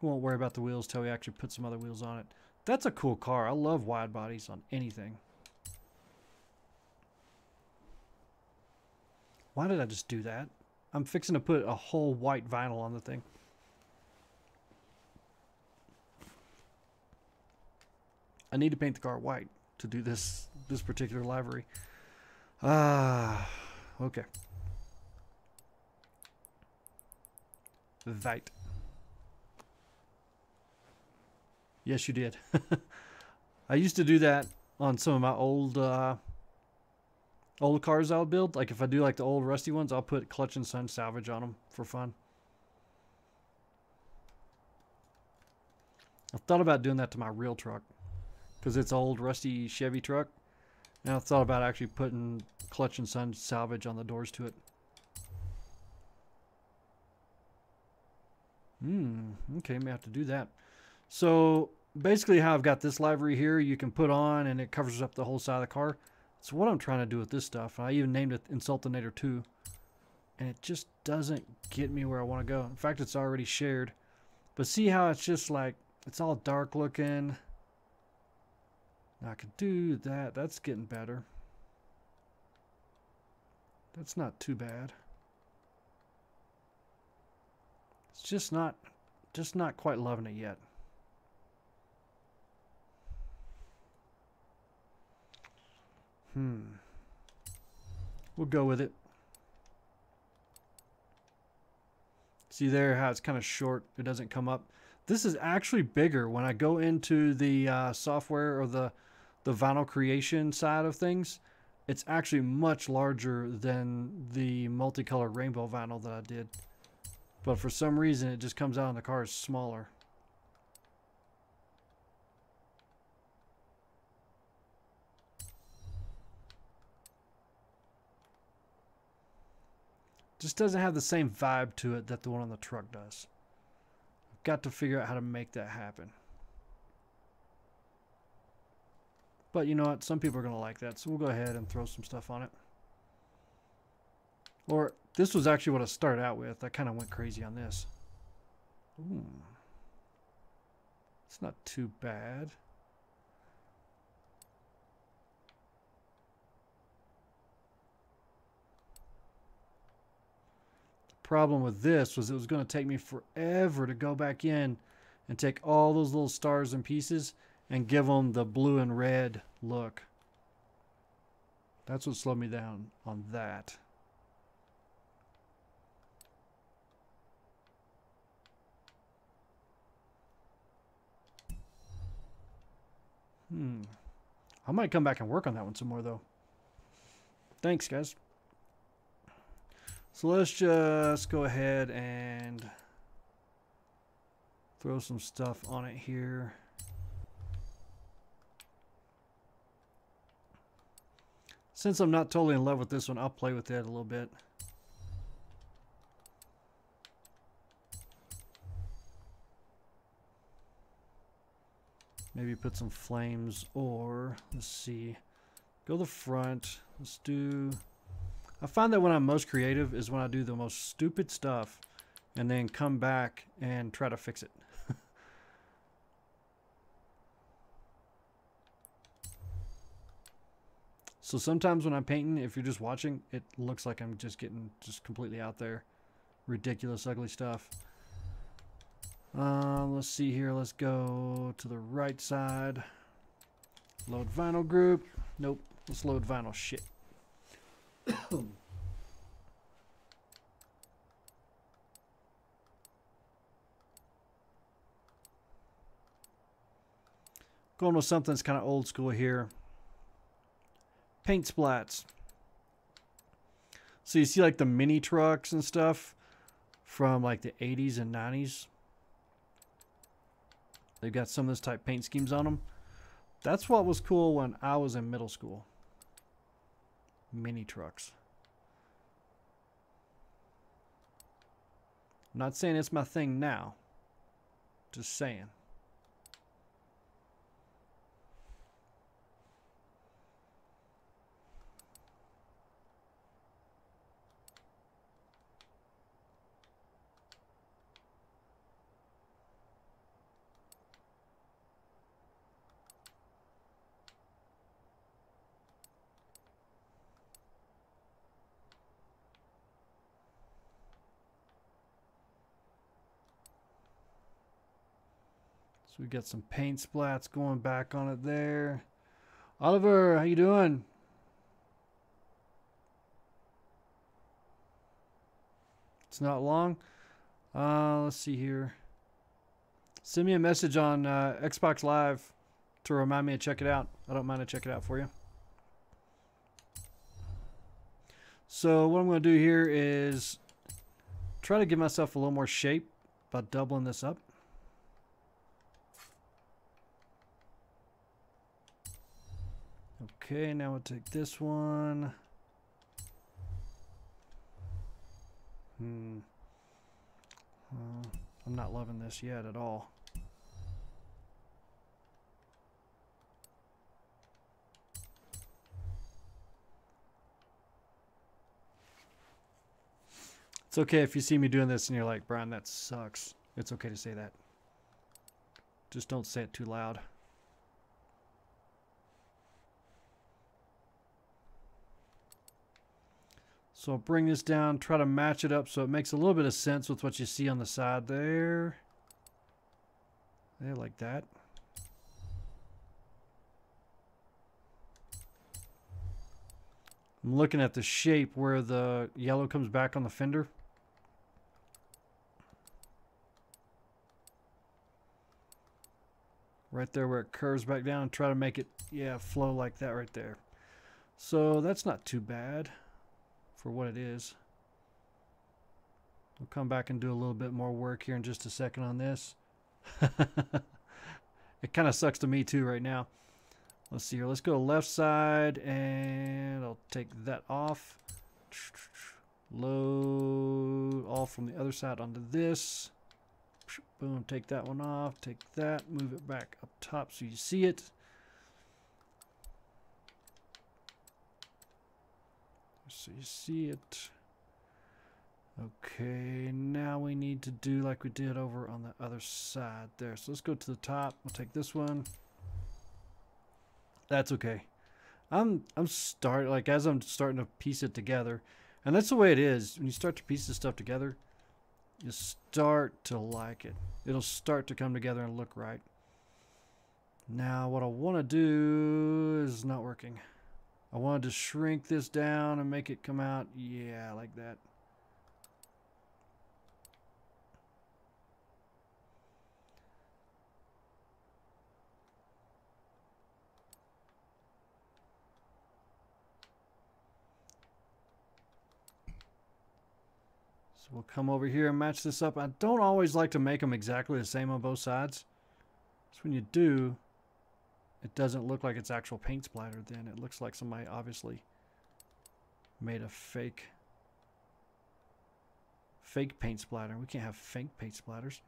Won't worry about the wheels till we actually put some other wheels on it. That's a cool car. I love wide bodies on anything. Why did I just do that? I'm fixing to put a whole white vinyl on the thing. I need to paint the car white to do this particular livery. Okay. White. Yes, you did. I used to do that on some of my old cars I would build. Like if I do like the old rusty ones, I'll put Clutch and Son salvage on them for fun. I thought about doing that to my real truck because it's an old rusty Chevy truck. And I thought about actually putting Clutch and Son salvage on the doors to it. Okay, may have to do that. So basically how I've got this livery here, you can put on and it covers up the whole side of the car. So what I'm trying to do with this stuff, I even named it Insultinator 2. And it just doesn't get me where I want to go. In fact, it's already shared. But see how it's just like, it's all dark looking. I could do that. That's getting better. That's not too bad. It's just not quite loving it yet. We'll go with it. See there how it's kind of short. It doesn't come up. This is actually bigger when I go into the software or the vinyl creation side of things. It's actually much larger than the multicolor rainbow vinyl that I did. But for some reason, it just comes out and the car is smaller. Just doesn't have the same vibe to it that the one on the truck does. I've got to figure out how to make that happen. But you know what? Some people are going to like that. So we'll go ahead and throw some stuff on it. Or this was actually what I started out with. I kind of went crazy on this. Ooh. It's not too bad. Problem with this was it was going to take me forever to go back in and take all those little stars and pieces and give them the blue and red look. That's what slowed me down on that. I might come back and work on that one some more though. Thanks, guys. So let's just go ahead and throw some stuff on it here. Since I'm not totally in love with this one, I'll play with it a little bit. Maybe put some flames, or let's see, go the front. Let's do, I find that when I'm most creative is when I do the most stupid stuff and then come back and try to fix it. So sometimes when I'm painting, if you're just watching, it looks like I'm just getting just completely out there. Ridiculous, ugly stuff. Let's see here. Let's go to the right side. Load vinyl group. Nope. Let's load vinyl shit. Going with something that's kind of old school here. Paint splats. So you see like the mini trucks and stuff from like the 80s and 90s. They've got some of this type paint schemes on them. That's what was cool when I was in middle school. Mini trucks. I'm not saying it's my thing now. Just saying. So we got some paint splats going back on it there. Oliver, how you doing? It's not long. Let's see here. Send me a message on Xbox Live to remind me to check it out. I don't mind to check it out for you. So what I'm going to do here is try to give myself a little more shape by doubling this up. Okay, now we'll take this one. I'm not loving this yet at all. It's okay if you see me doing this and you're like, Brian, that sucks. It's okay to say that. Just don't say it too loud. So I'll bring this down, try to match it up so it makes a little bit of sense with what you see on the side there. There, like that. I'm looking at the shape where the yellow comes back on the fender. Right there where it curves back down, and try to make it, yeah, flow like that right there. So that's not too bad for what it is. We'll come back and do a little bit more work here in just a second on this. It kind of sucks to me too right now. Let's see here. Let's go left side, and I'll take that off. Load all from the other side onto this. Boom, take that one off. Take that, move it back up top so you see it. So you see it. Okay, now we need to do like we did over on the other side there. So let's go to the top. We'll take this one. That's okay. I'm starting, like, as I'm starting to piece it together, and that's the way it is. When you start to piece this stuff together, you start to like it. It'll start to come together and look right. Now what I want to do is not working. I wanted to shrink this down and make it come out, yeah, like that. So we'll come over here and match this up. I don't always like to make them exactly the same on both sides. So when you do, it doesn't look like it's actual paint splatter then. It looks like somebody obviously made a fake paint splatter. We can't have fake paint splatters.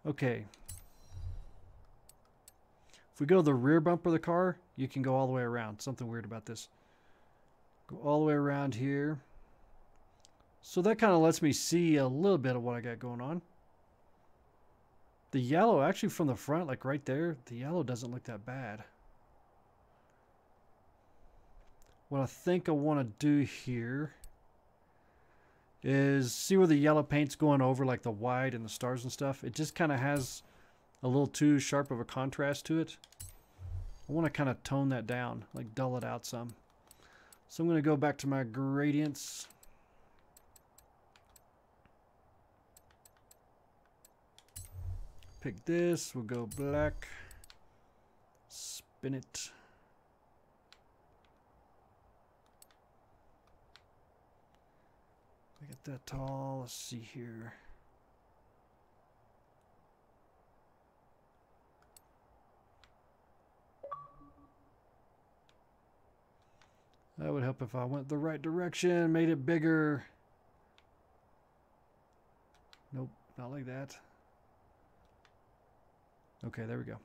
Okay. If we go to the rear bumper of the car, you can go all the way around. Something weird about this. Go all the way around here. So that kind of lets me see a little bit of what I got going on. The yellow, actually from the front, like right there, the yellow doesn't look that bad. What I think I want to do here is see where the yellow paint's going over like the white and the stars and stuff. It just kind of has a little too sharp of a contrast to it. I want to kind of tone that down, like dull it out some. So I'm going to go back to my gradients. Pick this, we'll go black, spin it. make it that tall. Let's see here. That would help if I went the right direction, made it bigger. Nope, not like that. Okay, there we go.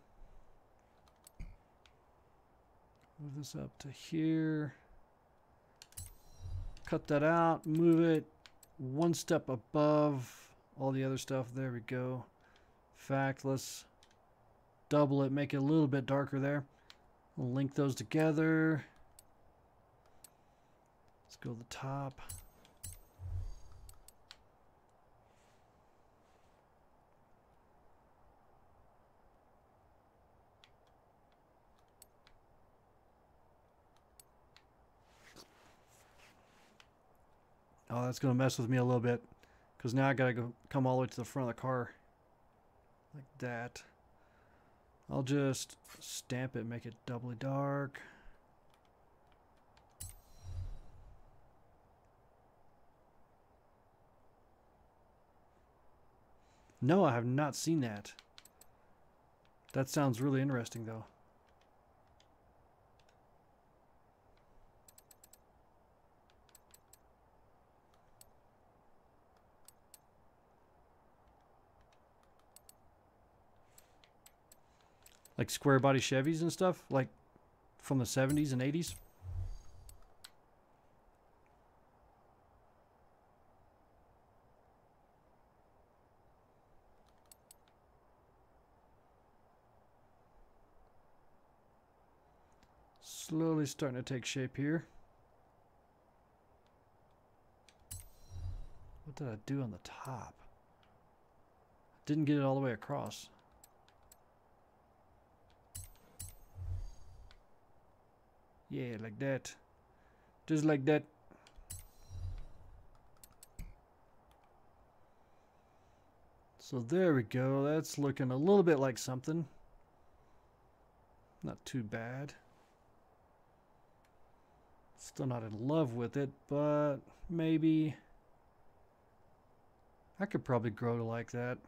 Move this up to here. Cut that out, move it one step above all the other stuff. There we go. In fact, let's double it, make it a little bit darker there. We'll link those together. Let's go to the top. Oh, that's going to mess with me a little bit because now I got to go come all the way to the front of the car like that. I'll just stamp it, make it doubly dark. No, I have not seen that. That sounds really interesting though. Like square body Chevys and stuff, like from the 70s and 80s. Slowly starting to take shape here. What did I do on the top? Didn't get it all the way across. Yeah, like that. Just like that. So there we go. That's looking a little bit like something. Not too bad. Still not in love with it, but maybe I could probably grow to like that.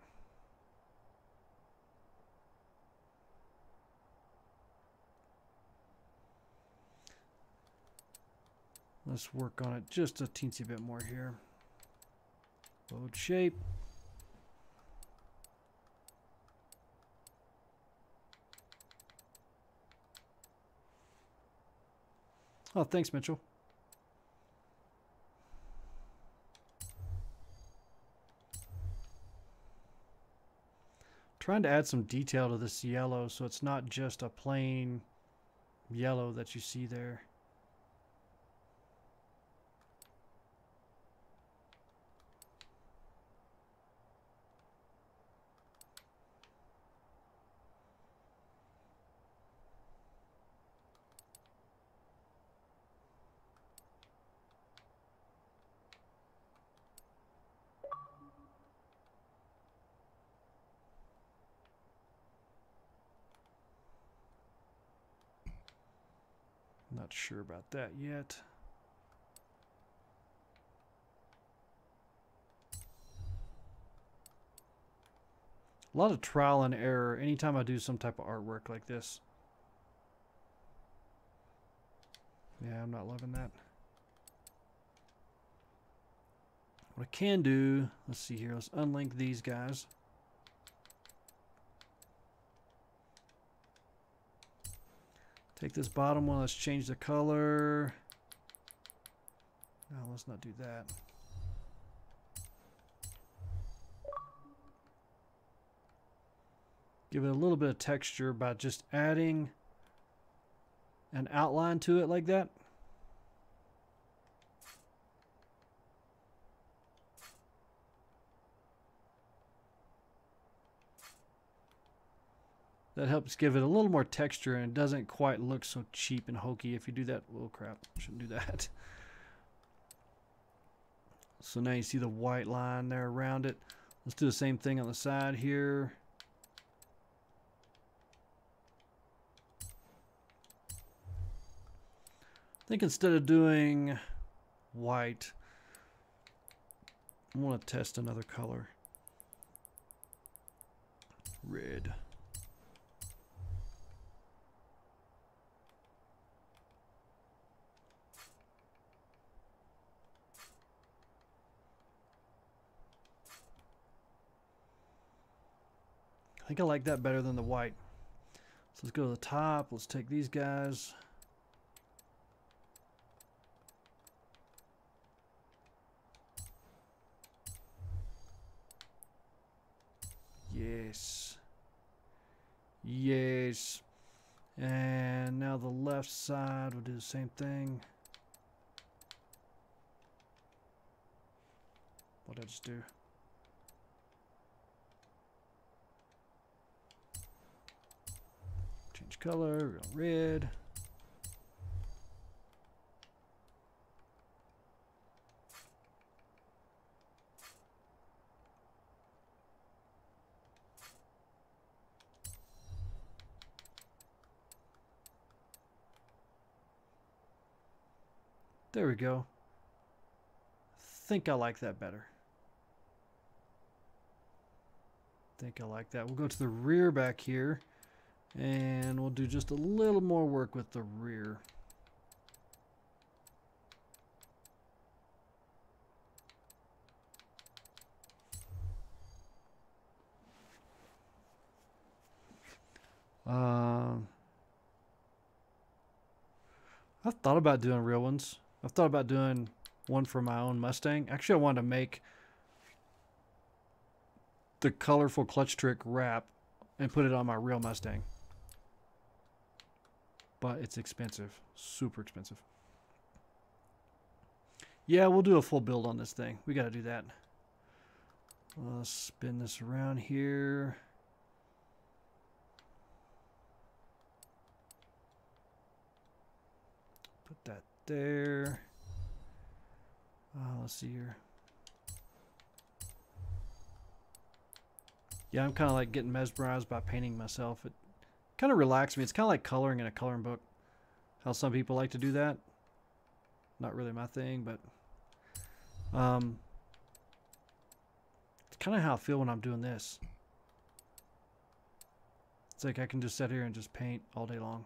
Let's work on it just a teensy bit more here. Load shape. Oh, thanks, Mitchell. Trying to add some detail to this yellow so it's not just a plain yellow that you see there. Not sure about that yet. A lot of trial and error anytime I do some type of artwork like this. Yeah, I'm not loving that. What I can do, let's see here, let's unlink these guys. Take this bottom one, let's change the color. No, let's not do that. Give it a little bit of texture by just adding an outline to it like that. That helps give it a little more texture and it doesn't quite look so cheap and hokey if you do that. Oh crap, shouldn't do that. So now you see the white line there around it. Let's do the same thing on the side here. I think instead of doing white, I want to test another color. Red. I think I like that better than the white. So let's go to the top. Let's take these guys. Yes. Yes. And now the left side, we'll do the same thing. What did I just do? Change color, red. There we go. Think I like that better. Think I like that. We'll go to the rear back here, and we'll do just a little more work with the rear. I've thought about doing real ones. I've thought about doing one for my own Mustang. Actually, I wanted to make the colorful clutch trick wrap and put it on my real Mustang. But it's expensive. Super expensive. Yeah, we'll do a full build on this thing. We got to do that. Let's spin this around here. Put that there. Let's see here. Yeah, I'm kind of like getting mesmerized by painting myself. It kind of relaxes me. It's kind of like coloring in a coloring book. How some people like to do that. Not really my thing, but it's kind of how I feel when I'm doing this. It's like I can just sit here and just paint all day long.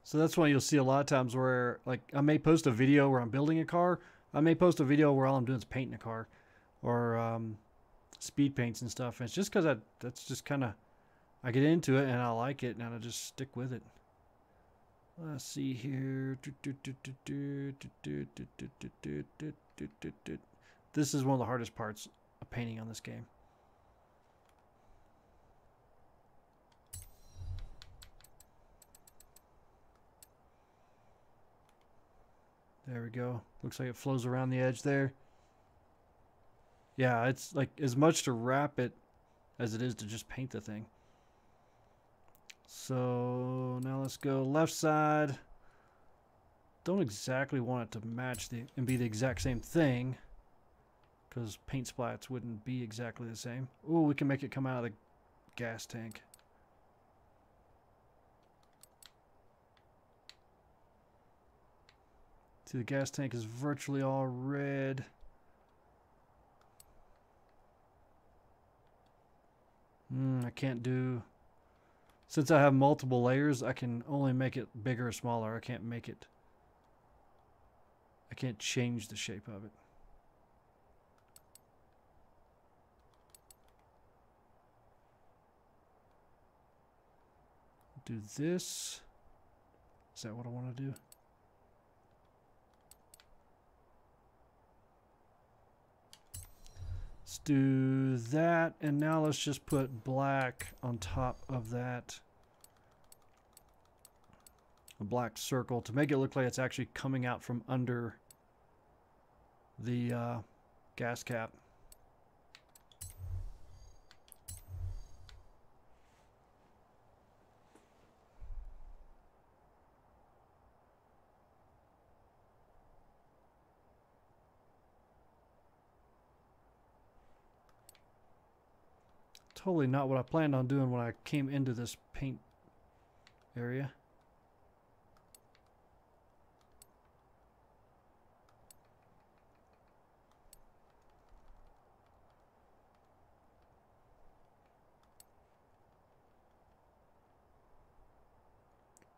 So that's why you'll see a lot of times where, like, I may post a video where I'm building a car. I may post a video where all I'm doing is painting a car, or speed paints and stuff. And it's just because that's just kind of, I get into it and I like it and I just stick with it. Let's see here. This is one of the hardest parts of painting on this game. There we go. Looks like it flows around the edge there. Yeah, it's like as much to wrap it as it is to just paint the thing. So now let's go left side. Don't exactly want it to match and be the exact same thing, because paint splats wouldn't be exactly the same. Ooh, we can make it come out of the gas tank. See, the gas tank is virtually all red. I can't do... Since I have multiple layers, I can only make it bigger or smaller. I can't make it... I can't change the shape of it. Do this. Is that what I want to do? Let's do that, and now let's just put black on top of that. A black circle to make it look like it's actually coming out from under the gas cap. Totally not what I planned on doing when I came into this paint area.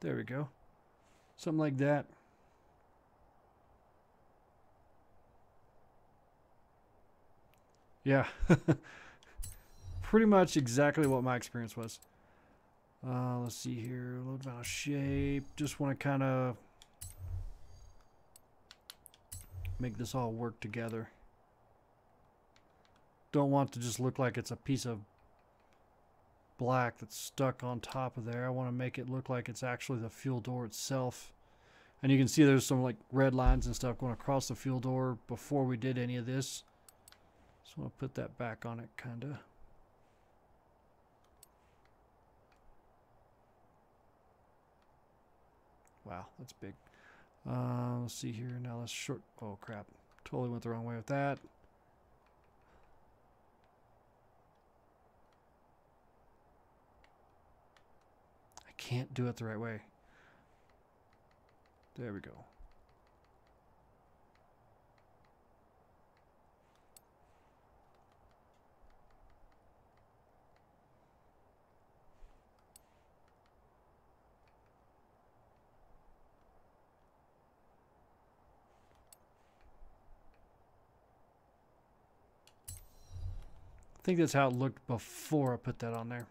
There we go. Something like that. Yeah. Pretty much exactly what my experience was. Let's see here. Load valve shape. Just want to kind of make this all work together. Don't want to just look like it's a piece of black that's stuck on top of there. I want to make it look like it's actually the fuel door itself. And you can see there's some like red lines and stuff going across the fuel door before we did any of this. Just want to put that back on it, kind of. Wow, that's big. Let's see here. Now let's short. Oh, crap. Totally went the wrong way with that. I can't do it the right way. There we go. I think that's how it looked before I put that on there.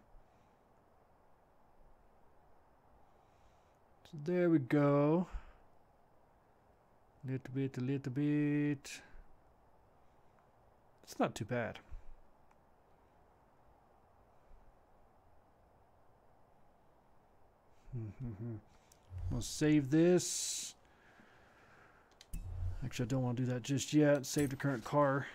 So there we go. A little bit. It's not too bad. We'll save this. Actually, I don't want to do that just yet. Save the current car.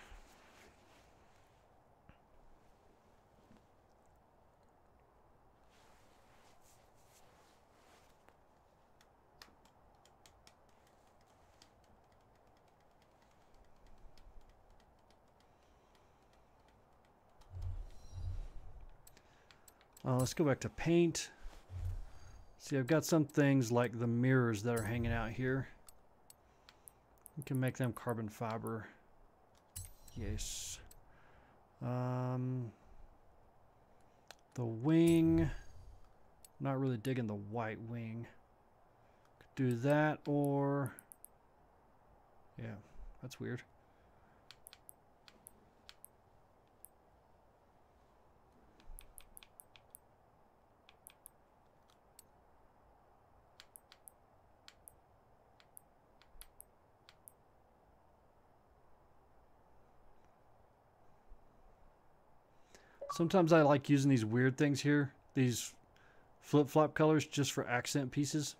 Let's go back to paint. See, I've got some things like the mirrors that are hanging out here. You can make them carbon fiber. Yes. The wing. Not really digging the white wing. Could do that, or... yeah, that's weird. Sometimes I like using these weird things here, these flip-flop colors, just for accent pieces.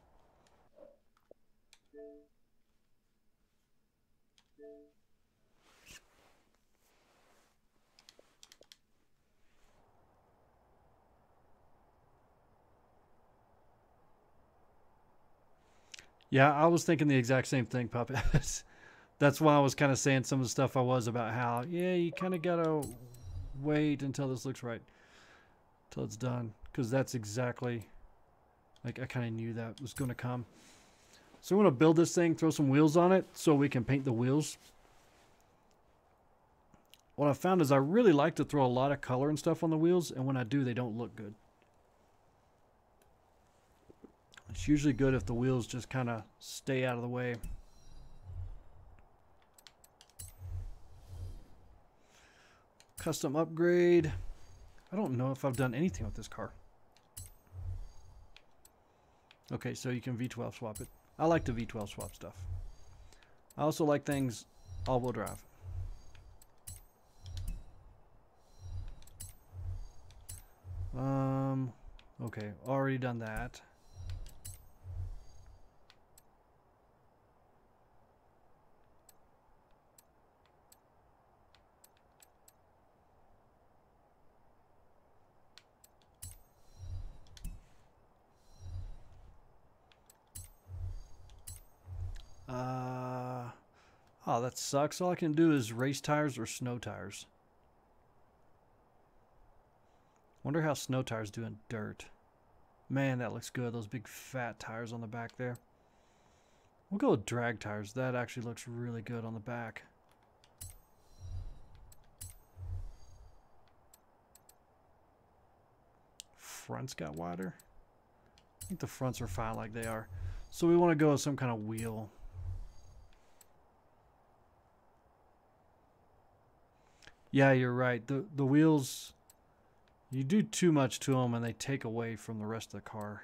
Yeah, I was thinking the exact same thing, Puppet. That's why I was kind of saying some of the stuff I was about how, yeah, you kind of got to wait until this looks right, until it's done, because that's exactly, like, I kind of knew that was going to come. So I'm going to build this thing, throw some wheels on it so we can paint the wheels. What I found is I really like to throw a lot of color and stuff on the wheels, and when I do, they don't look good. It's usually good if the wheels just kind of stay out of the way. Custom upgrade. I don't know if I've done anything with this car. Okay, so you can V12 swap it. I like to V12 swap stuff. I also like things all-wheel drive. Okay, already done that. Oh, that sucks. All I can do is race tires or snow tires. Wonder how snow tires do in dirt. Man, that looks good. Those big fat tires on the back there. We'll go with drag tires. That actually looks really good on the back. Fronts got wider. I think the fronts are fine like they are. So we want to go with some kind of wheel. Yeah, you're right. The wheels, you do too much to them and they take away from the rest of the car.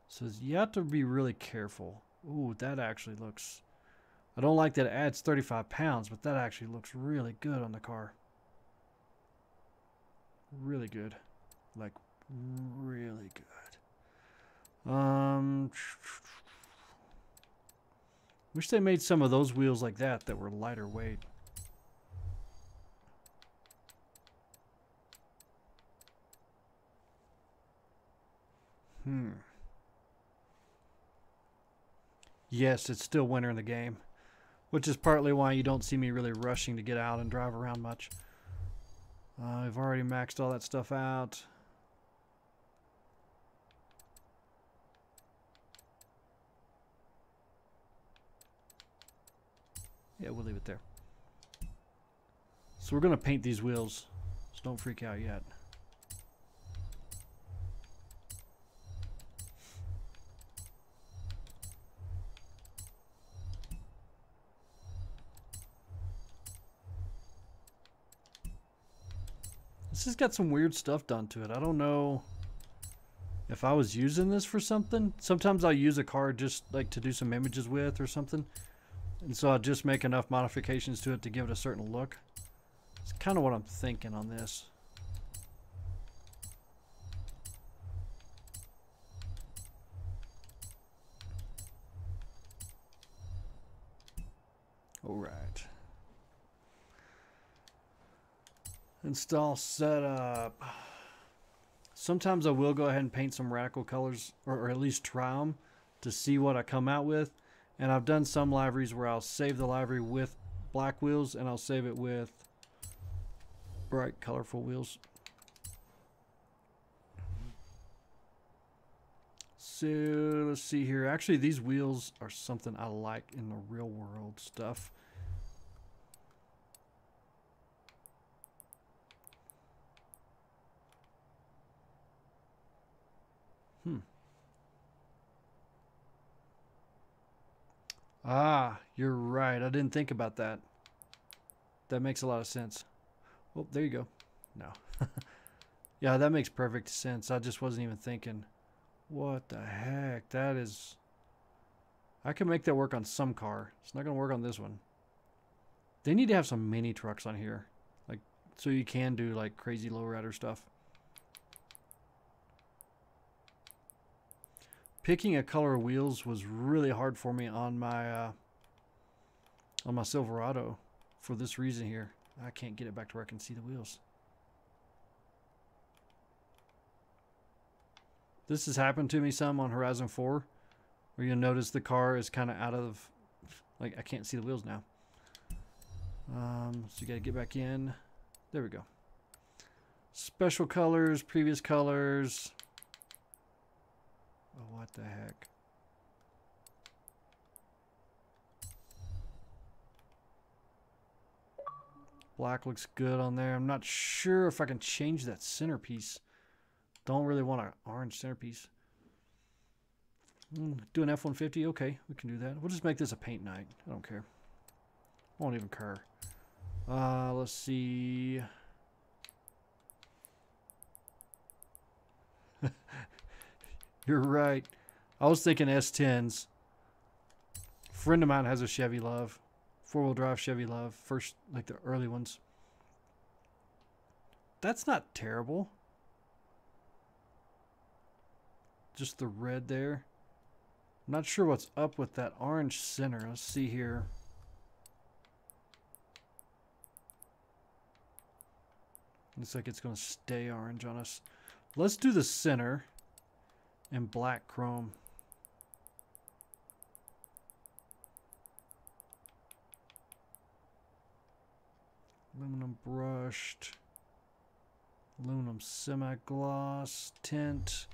So you have to be really careful. Ooh, that actually looks... I don't like that it adds 35 pounds, but that actually looks really good on the car. Really good. Like, really good. Wish they made some of those wheels like that were lighter weight. Yes, it's still winter in the game, which is partly why you don't see me really rushing to get out and drive around much. I've already maxed all that stuff out. Yeah, we'll leave it there. So we're going to paint these wheels, so don't freak out yet. This has got some weird stuff done to it. I don't know if I was using this for something. Sometimes I'll use a car just like to do some images with or something. And so I'll just make enough modifications to it to give it a certain look. It's kind of what I'm thinking on this. All right. Install setup. Sometimes I will go ahead and paint some radical colors, or at least try them to see what I come out with. And I've done some liveries where I'll save the livery with black wheels and I'll save it with bright colorful wheels. So let's see here. Actually, these wheels are something I like in the real world stuff. Ah, you're right. I didn't think about that. That makes a lot of sense. Oh, there you go. No. Yeah, that makes perfect sense. I just wasn't even thinking. What the heck? That is... I can make that work on some car. It's not going to work on this one. They need to have some mini trucks on here. Like, so you can do like crazy lowrider stuff. Picking a color of wheels was really hard for me on my Silverado for this reason here. I can't get it back to where I can see the wheels. This has happened to me some on Horizon 4, where you'll notice the car is kind of out of, like, I can't see the wheels now. So you got to get back in. There we go. Special colors, previous colors. Oh, what the heck? Black looks good on there. I'm not sure if I can change that centerpiece. Don't really want an orange centerpiece. Do an F-150? Okay, we can do that. We'll just make this a paint night. I don't care. Won't even care. Let's see. You're right. I was thinking S10s. A friend of mine has a Chevy Love. Four-wheel drive Chevy Love. First, like the early ones. That's not terrible. Just the red there. I'm not sure what's up with that orange center. Let's see here. Looks like it's going to stay orange on us. Let's do the center in black chrome. Aluminum brushed. Aluminum semi-gloss tint.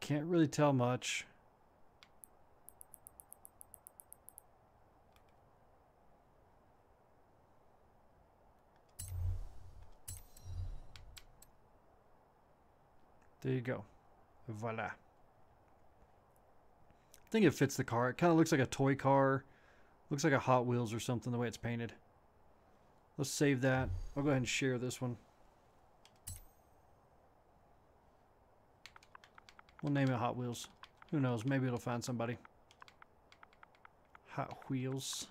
can't really tell much. There you go. Voila. I think it fits the car. It kind of looks like a toy car. Looks like a Hot Wheels or something the way it's painted. Let's save that. I'll go ahead and share this one. We'll name it Hot Wheels. Who knows? Maybe it'll find somebody. Hot Wheels.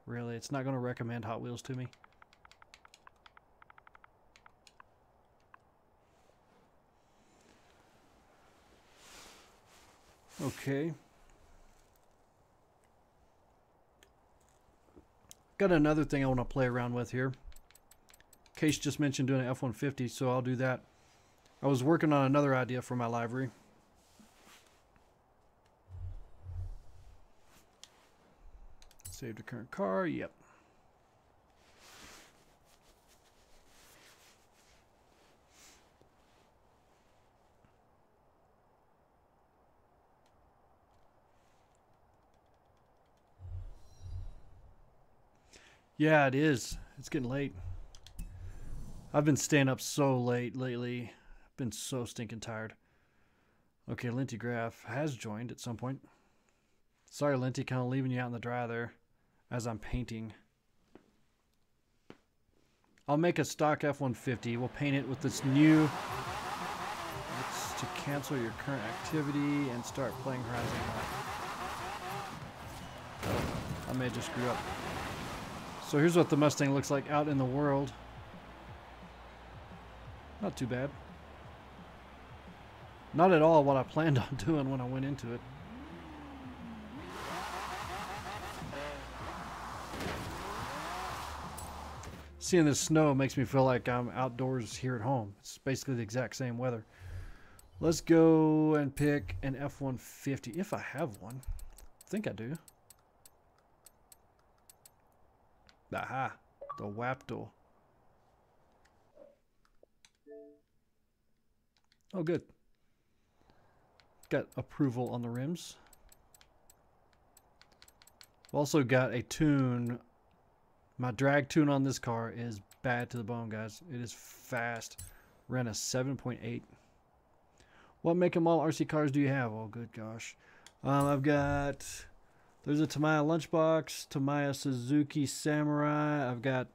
Really? It's not going to recommend Hot Wheels to me? Okay. Got another thing I want to play around with here. Case just mentioned doing an F-150, so I'll do that. I was working on another idea for my library. Save the current car. Yep. Yeah, it is. It's getting late. I've been staying up so late lately. I've been so stinking tired. Okay, Linty Graph has joined at some point. Sorry, Linty, kind of leaving you out in the dry there as I'm painting. I'll make a stock F-150. We'll paint it with this new... It's to cancel your current activity and start playing Horizon. I may just screw up. So here's what the Mustang looks like out in the world. Not too bad. Not at all what I planned on doing when I went into it. Seeing this snow makes me feel like I'm outdoors here at home. It's basically the exact same weather. Let's go and pick an F-150 if I have one. I think I do. Aha, the Wapto. Oh, good. Got approval on the rims. Also got a tune. My drag tune on this car is bad to the bone, guys. It is fast. Ran a 7.8. What make and model RC cars do you have? Oh, good gosh. I've got... There's a Tamiya Lunchbox, Tamiya Suzuki Samurai. I've got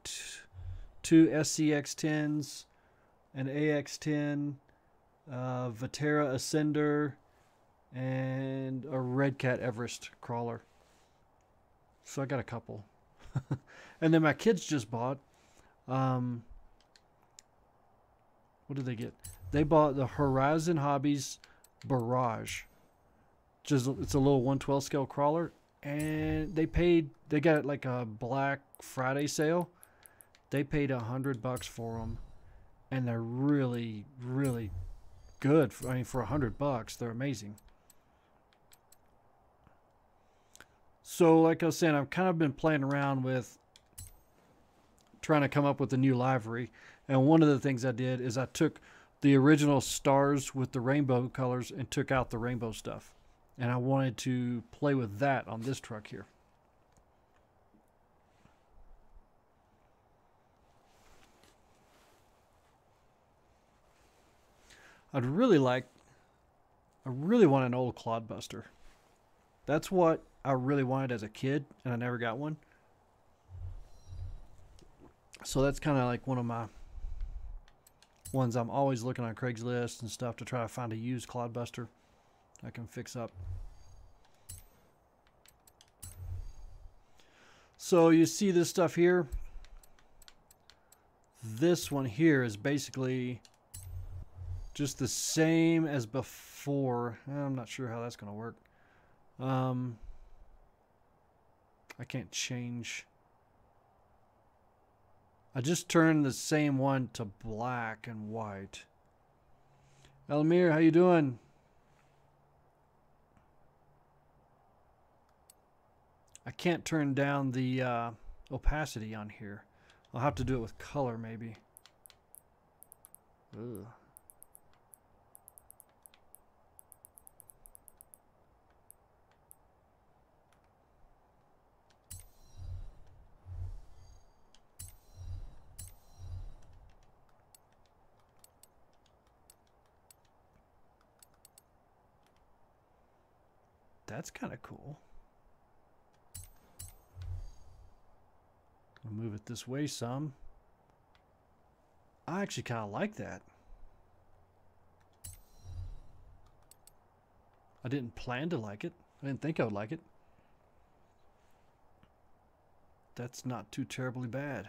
two SCX-10s, an AX-10, Vatera Ascender, and a Red Cat Everest crawler. So I got a couple. And then my kids just bought, what did they get? They bought the Horizon Hobbies Barrage. It's a little 1/12 scale crawler. And they got it like a Black Friday sale. They paid $100 for them, and they're really, really good. I mean, for $100, they're amazing. So, like I was saying, I've kind of been playing around with trying to come up with a new livery, and one of the things I did is I took the original stars with the rainbow colors and took out the rainbow stuff. And I wanted to play with that on this truck here. I really want an old Clodbuster. That's what I really wanted as a kid, and I never got one. So that's kind of like one of my ones I'm always looking on Craigslist and stuff to try to find a used Clodbuster I can fix up. So you see this stuff here. This one here is basically just the same as before. I'm not sure how that's going to work. I can't change. I just turned the same one to black and white. Elmir, how you doing? I can't turn down the opacity on here. I'll have to do it with color maybe. Ugh. that's kind of cool. I'll move it this way some. I actually kind of like that. I didn't plan to like it. I didn't think I would like it. That's not too terribly bad.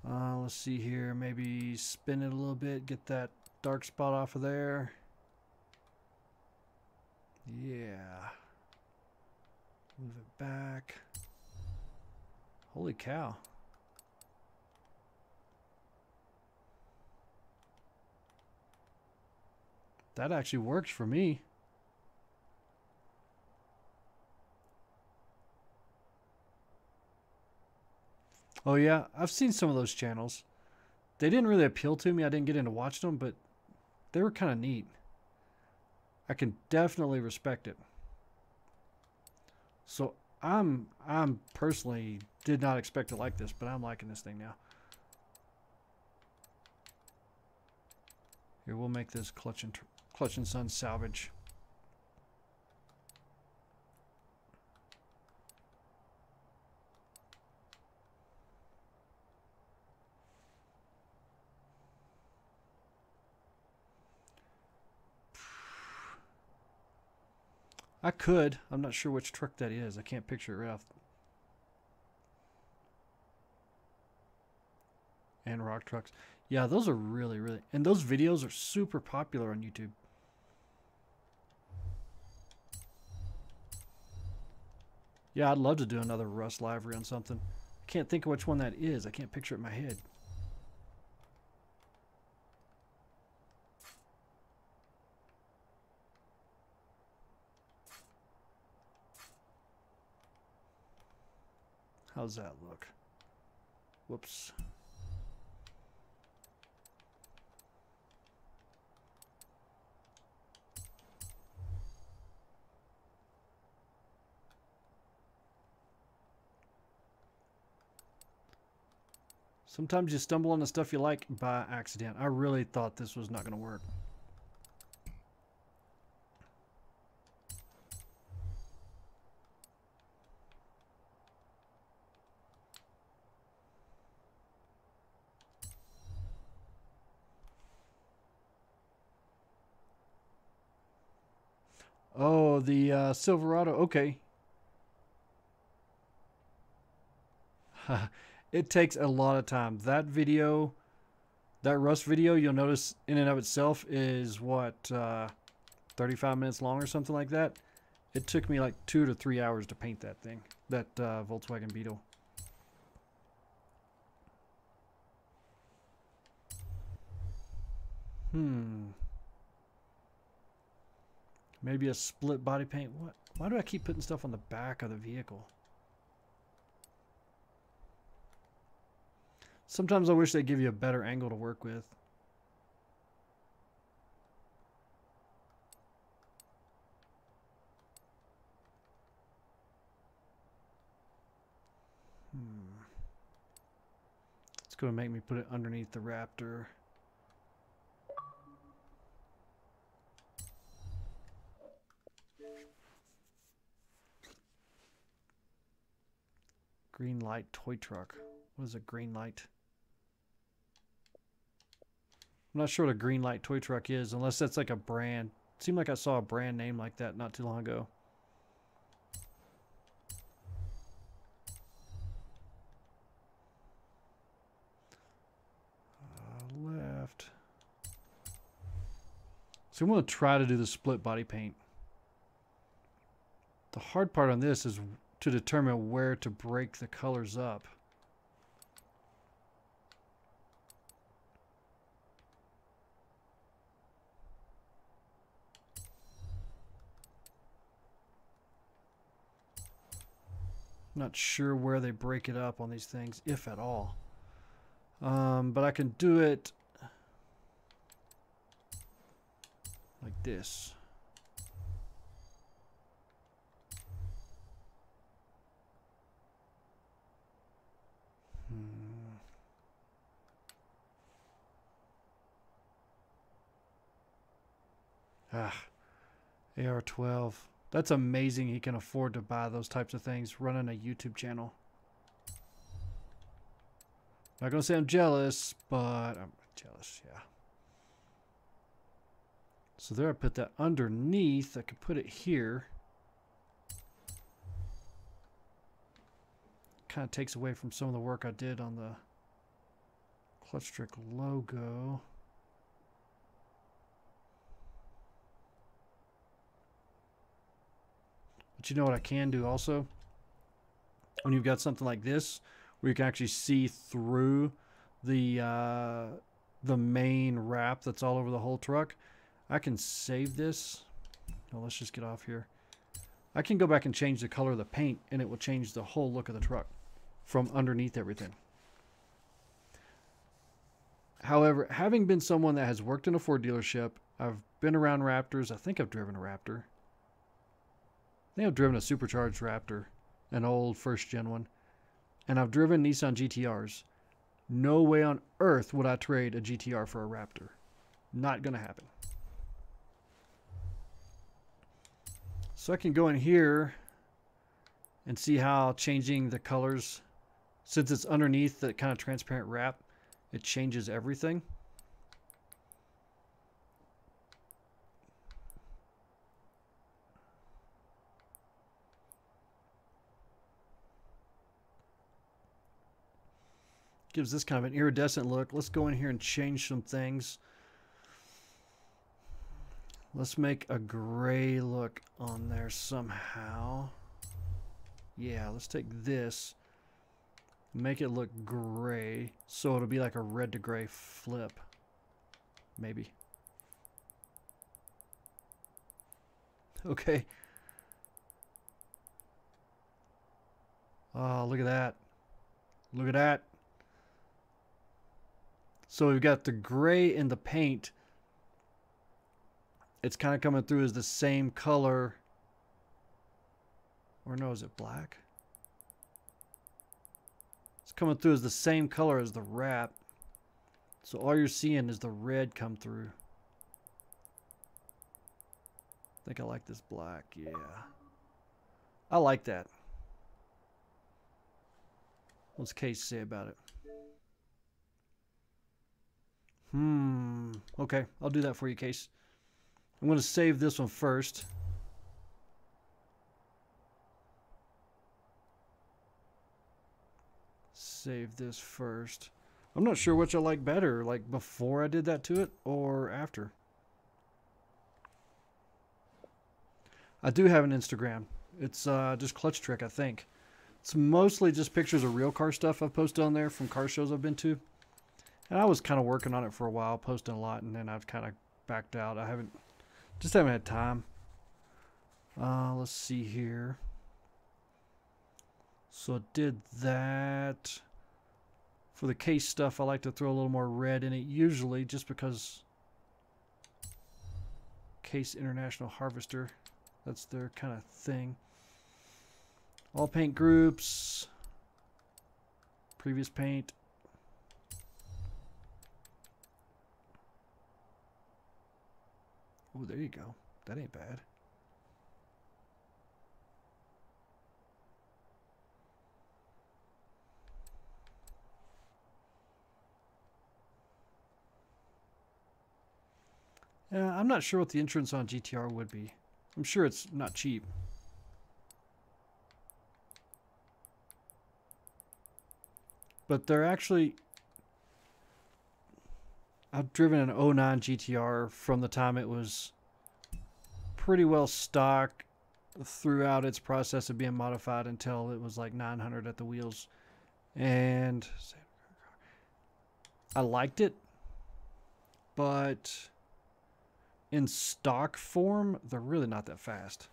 Let's see here. Maybe spin it a little bit. Get that dark spot off of there. Yeah. Move it back. Holy cow. That actually works for me. Oh yeah, I've seen some of those channels. They didn't really appeal to me. I didn't get into watching them, but they were kind of neat. I can definitely respect it. So I'm personally did not expect to like this, but I'm liking this thing now. Here, we'll make this Clutch and Son salvage. I could. I'm not sure which truck that is. I can't picture it right off. And rock trucks. Yeah, those are really, really... And those videos are super popular on YouTube. Yeah, I'd love to do another Rust livery on something. I can't think of which one that is. I can't picture it in my head. How's that look? Whoops. Sometimes you stumble on the stuff you like by accident. I really thought this was not going to work. Oh, the Silverado. Okay. It takes a lot of time. That video, that Rust video, you'll notice in and of itself is what, 35 minutes long or something like that. It took me like 2 to 3 hours to paint that thing, that Volkswagen Beetle. Maybe a split body paint. What? Why do I keep putting stuff on the back of the vehicle? Sometimes I wish they'd give you a better angle to work with. It's going to make me put it underneath the Raptor. Green light toy truck. What is a green light? I'm not sure what a green light toy truck is, unless that's like a brand. It seemed like I saw a brand name like that not too long ago. Left. So I'm going to try to do the split body paint. The hard part on this is to determine where to break the colors up. I'm not sure where they break it up on these things, if at all. But I can do it like this. AR-12. That's amazing he can afford to buy those types of things running a YouTube channel. Not going to say I'm jealous, but I'm jealous, yeah. So there I put that underneath. I could put it here. Kind of takes away from some of the work I did on the Clutch Trick logo. But you know what I can do also? When you've got something like this, where you can actually see through the main wrap that's all over the whole truck, I can save this. Oh, let's just get off here. I can go back and change the color of the paint, and it will change the whole look of the truck from underneath everything. However, having been someone that has worked in a Ford dealership, I've been around Raptors. I think I've driven a Raptor. I think I've driven a supercharged Raptor, an old first-gen one. And I've driven Nissan GTRs. No way on earth would I trade a GTR for a Raptor. Not going to happen. So I can go in here and see how changing the colors, since it's underneath that kind of transparent wrap, it changes everything. Gives this kind of an iridescent look. Let's go in here and change some things. Let's make a gray look on there somehow. Yeah, let's take this, make it look gray, so it'll be like a red to gray flip. Maybe. Okay. Oh, look at that. Look at that. So we've got the gray in the paint. It's kind of coming through as the same color. Or no, is it black? It's coming through as the same color as the wrap. So all you're seeing is the red come through. I think I like this black, yeah. I like that. What's Case say about it? Okay, I'll do that for you, Case. I'm going to save this one first. Save this first. I'm not sure which I like better, like before I did that to it or after. I do have an Instagram. It's just Clutch Trick, I think. It's mostly just pictures of real car stuff I've posted on there from car shows I've been to. And I was kind of working on it for a while, posting a lot, and then I've kind of backed out. I haven't had time. Let's see here. So I did that. For the Case stuff, I like to throw a little more red in it, usually, just because Case International Harvester, that's their kind of thing. All paint groups. Previous paint. Oh, there you go. That ain't bad. Yeah, I'm not sure what the insurance on GTR would be. I'm sure it's not cheap. But they're actually... I've driven an 09 GTR from the time it was pretty well stock throughout its process of being modified until it was like 900 at the wheels. And I liked it, but in stock form, they're really not that fast.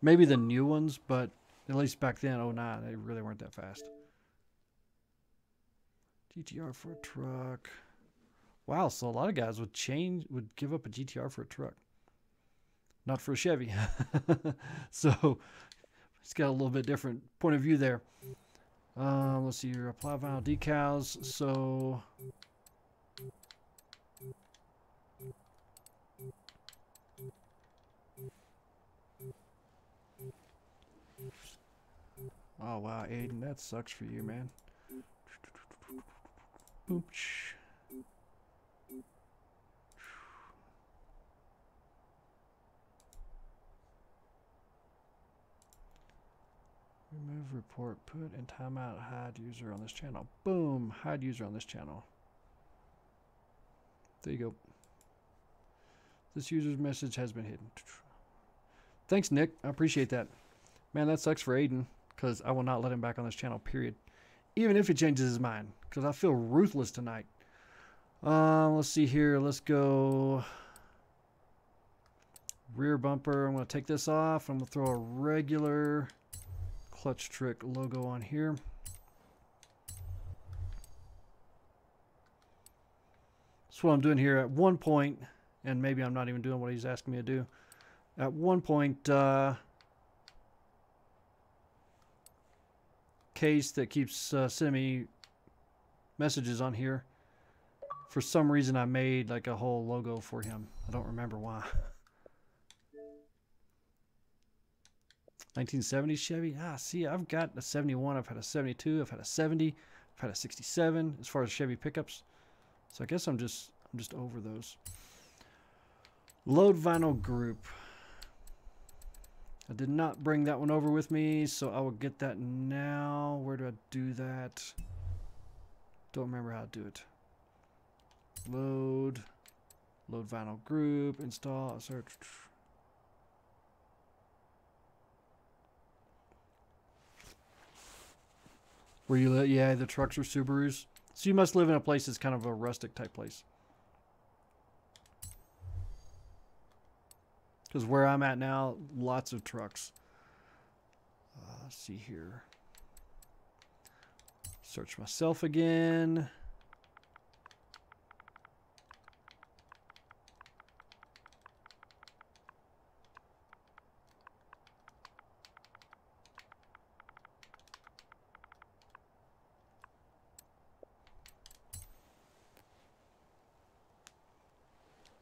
Maybe the new ones, but at least back then, 09, they really weren't that fast. GTR for a truck. Wow, so a lot of guys would give up a GTR for a truck. Not for a Chevy. So it's got a little bit different point of view there. Let's see here. Apply vinyl decals. So Oh wow, Aiden, that sucks for you, man. Oops. Remove report, put in timeout, hide user on this channel. Boom, hide user on this channel. There you go. This user's message has been hidden. Thanks, Nick. I appreciate that. Man, that sucks for Aiden, because I will not let him back on this channel, period. Even if he changes his mind, because I feel ruthless tonight. Let's see here. Let's go rear bumper. I'm going to take this off. I'm going to throw a regular clutch trick logo on here. That's what I'm doing here. At one point, and maybe I'm not even doing what he's asking me to do. At one point, Case that keeps sending me messages on here. For some reason, I made like a whole logo for him. I don't remember why. 1970s Chevy. Ah, see, I've got a 71. I've had a 72. I've had a 70. I've had a 67. As far as Chevy pickups, so I guess I'm just over those. Load vinyl group. I did not bring that one over with me, so I will get that now. Where do I do that? Don't remember how to do it. Load vinyl group, install, search. Where you live? Yeah, the trucks are Subarus. So you must live in a place that's kind of a rustic type place. Because where I'm at now, lots of trucks. Let's see here. Search myself again.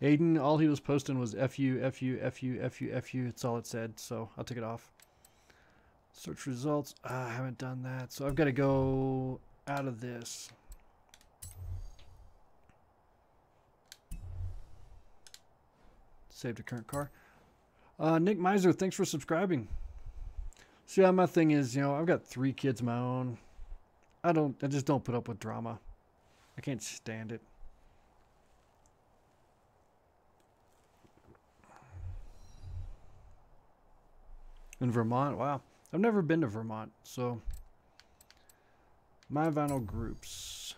Aiden, all he was posting was FU, FU, FU, FU, FU. That's all it said, so I'll take it off. Search results. I haven't done that, so I've got to go out of this. Save the current car. Nick Miser, thanks for subscribing. See, my thing is, you know, I've got 3 kids of my own. I just don't put up with drama. I can't stand it. In Vermont, wow. I've never been to Vermont, so my vinyl groups.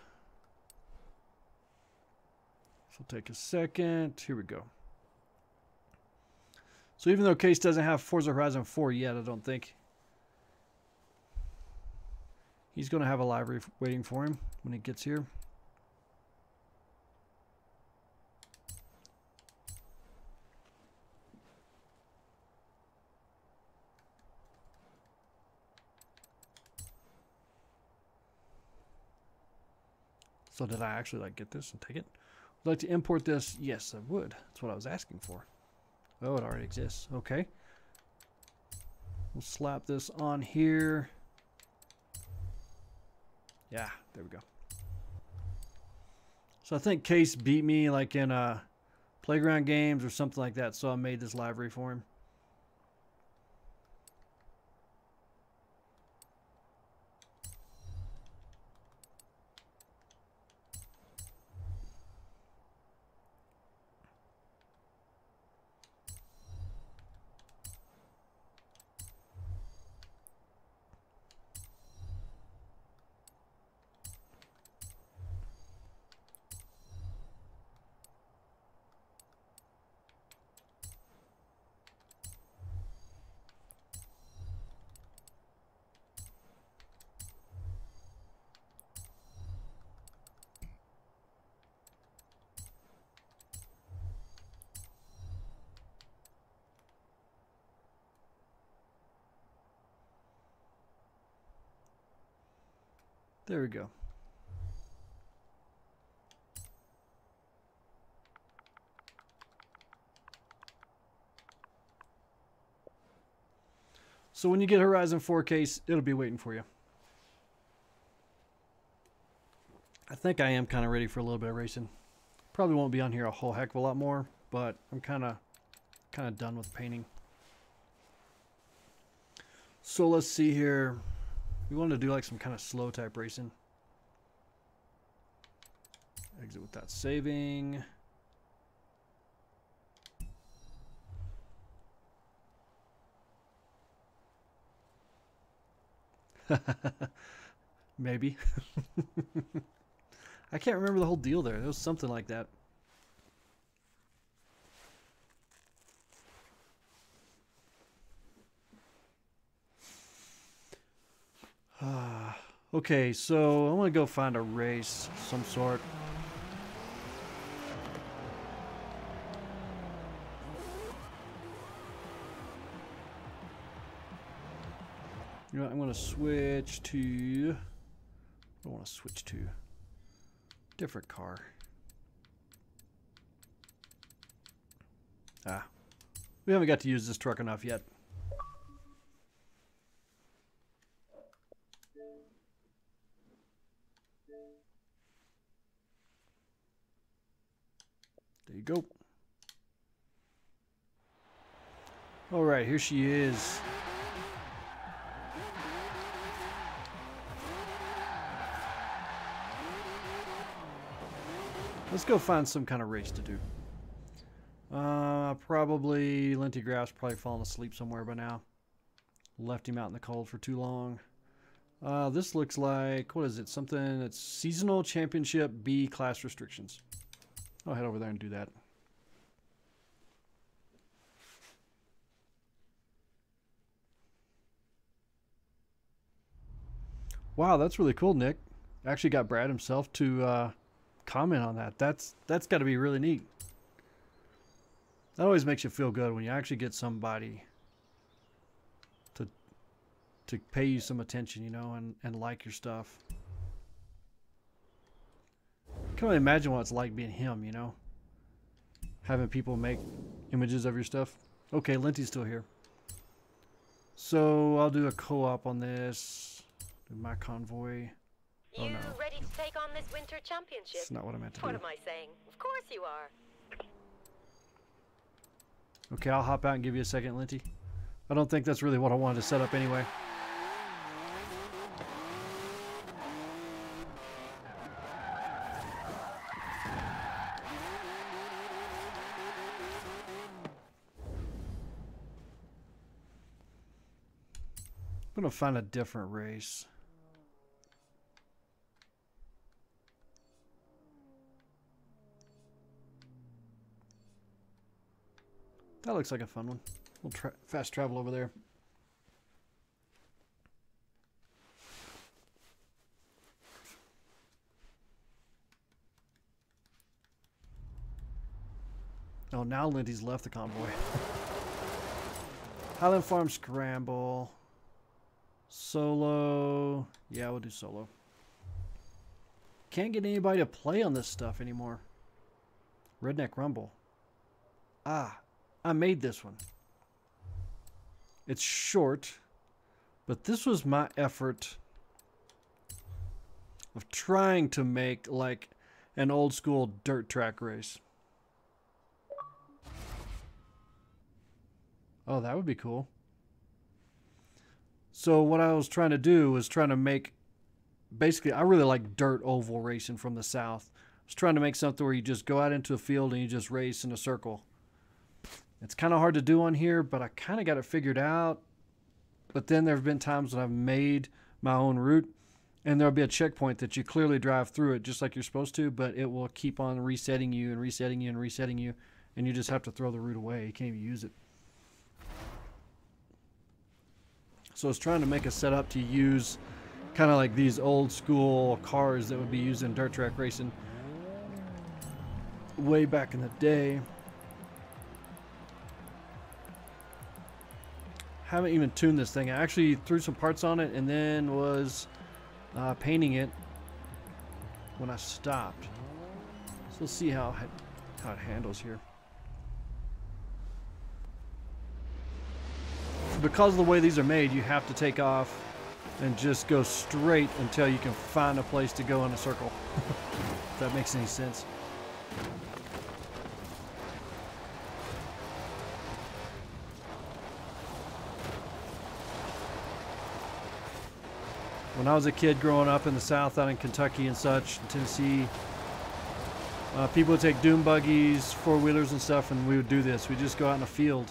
So take a second. Here we go. So even though Case doesn't have Forza Horizon 4 yet, I don't think, he's going to have a library waiting for him when he gets here. So did I actually like get this and take it? Would like to import this? Yes, I would. That's what I was asking for. Oh, it already exists. Okay. We'll slap this on here. Yeah, there we go. So I think Case beat me like in playground games or something like that. So I made this library for him. There we go. So when you get Horizon 4K, it'll be waiting for you. I think I am kind of ready for a little bit of racing. Probably won't be on here a whole heck of a lot more, but I'm kind of done with painting. So let's see here. We wanted to do like some kind of slow type racing. Exit without saving. Maybe. I can't remember the whole deal there. It was something like that. Okay, so I want to go find a race of some sort. You know what, I'm going to switch to... I want to switch to different car. We haven't got to use this truck enough yet. There you go. All right, here she is. Let's go find some kind of race to do. Probably Linty Graff's probably fallen asleep somewhere by now. Left him out in the cold for too long. This looks like, what is it? Something that's seasonal championship B class restrictions. I'll head over there and do that. Wow, that's really cool, Nick. Actually got Brad himself to comment on that. That's got to be really neat. That always makes you feel good when you actually get somebody to pay you some attention, you know, and like your stuff. I can only imagine what it's like being him, you know, having people make images of your stuff. Okay, Linty's still here. So I'll do a co-op on this. Do my convoy. Oh, no. Ready to take on this winter championship? That's not what I meant to do. What am I saying? Of course you are. Okay, I'll hop out and give you a second, Linty. I don't think that's really what I wanted to set up anyway. I'm going to find a different race. That looks like a fun one. We'll fast travel over there. Oh, now Linty's left the convoy. Highland Farm Scramble. Solo. Yeah, we'll do solo. Can't get anybody to play on this stuff anymore. Redneck Rumble. Ah, I made this one. It's short, but this was my effort of trying to make like an old school dirt track race. Oh, that would be cool. So what I was trying to do was trying to make, basically, I really like dirt oval racing from the South. I was trying to make something where you just go out into a field and you just race in a circle. It's kind of hard to do on here, but I kind of got it figured out. But then there have been times when I've made my own route, and there'll be a checkpoint that you clearly drive through it just like you're supposed to, but it will keep on resetting you and resetting you and resetting you, and you just have to throw the route away. You can't even use it. So I was trying to make a setup to use kind of like these old school cars that would be used in dirt track racing way back in the day. Haven't even tuned this thing. I actually threw some parts on it and then was painting it when I stopped. So let's see how it handles here. because of the way these are made, you have to take off and just go straight until you can find a place to go in a circle. If that makes any sense. When I was a kid growing up in the South, out in Kentucky and such, in Tennessee, people would take dune buggies, four-wheelers and stuff, and we would do this. We'd just go out in a field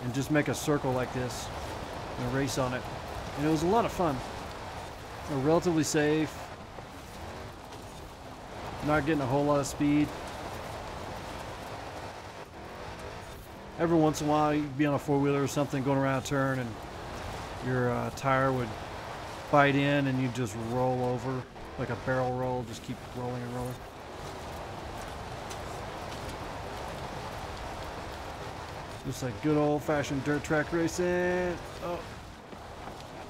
and just make a circle like this and race on it. And it was a lot of fun. Relatively safe. Not getting a whole lot of speed. Every once in a while, you'd be on a four-wheeler or something going around a turn, and your tire would bite in, and you'd just roll over like a barrel roll. Just keep rolling and rolling. Just like good old-fashioned dirt track racing.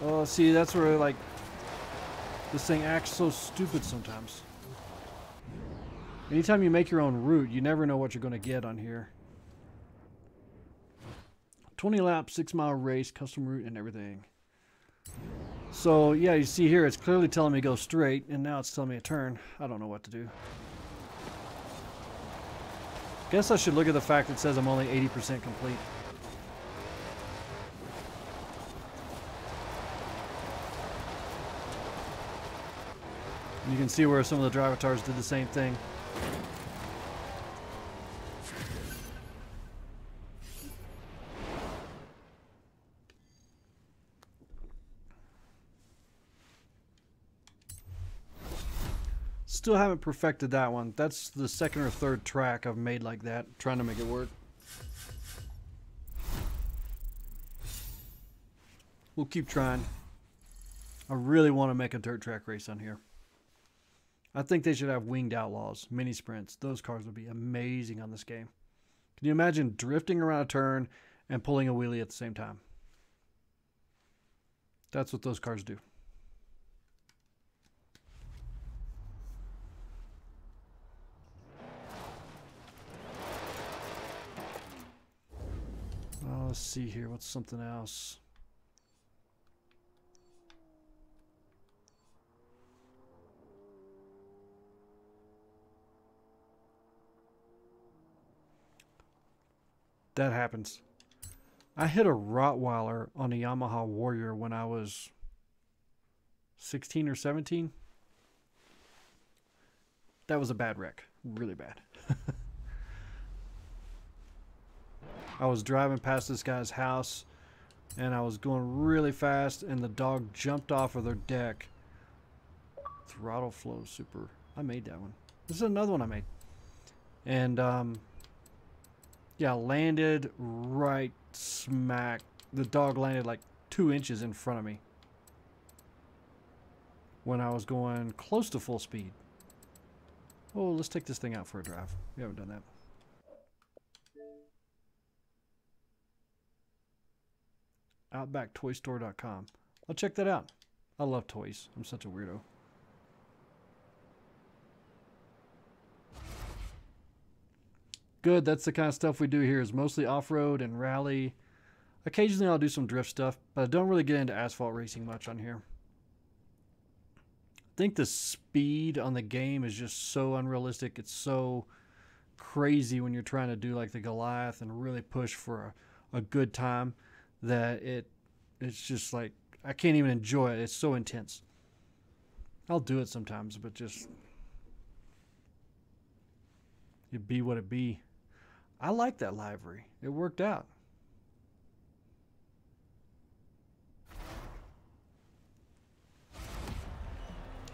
Oh, see, that's where like this thing acts so stupid sometimes. Anytime you make your own route, you never know what you're going to get on here. 20 lap, 6 mile race, custom route, and everything. So yeah, you see here, it's clearly telling me go straight, and now it's telling me a turn. I don't know what to do. Guess I should look at the fact that it says I'm only 80% complete. You can see where some of the drive avatars did the same thing. Still haven't perfected that one. That's the second or third track I've made like that, trying to make it work. We'll keep trying. I really want to make a dirt track race on here. I think they should have winged outlaws, mini sprints. Those cars would be amazing on this game. Can you imagine drifting around a turn and pulling a wheelie at the same time? That's what those cars do. Let's see here. What's something else? That happens. I hit a Rottweiler on a Yamaha Warrior when I was 16 or 17. That was a bad wreck. Really bad. I was driving past this guy's house, and I was going really fast, and the dog jumped off of their deck. Throttle flow super. I made that one. This is another one I made. And, yeah, landed right smack. The dog landed like 2 inches in front of me when I was going close to full speed. Oh, let's take this thing out for a drive. We haven't done that. OutbackToyStore.com. I'll check that out. I love toys. I'm such a weirdo. Good, that's the kind of stuff we do here, is mostly off-road and rally. Occasionally I'll do some drift stuff, but I don't really get into asphalt racing much on here. I think the speed on the game is just so unrealistic. It's so crazy when you're trying to do like the Goliath and really push for a good time, that it's just like I can't even enjoy it. It's so intense. I'll do it sometimes, but just it be what it be. I like that livery. It worked out.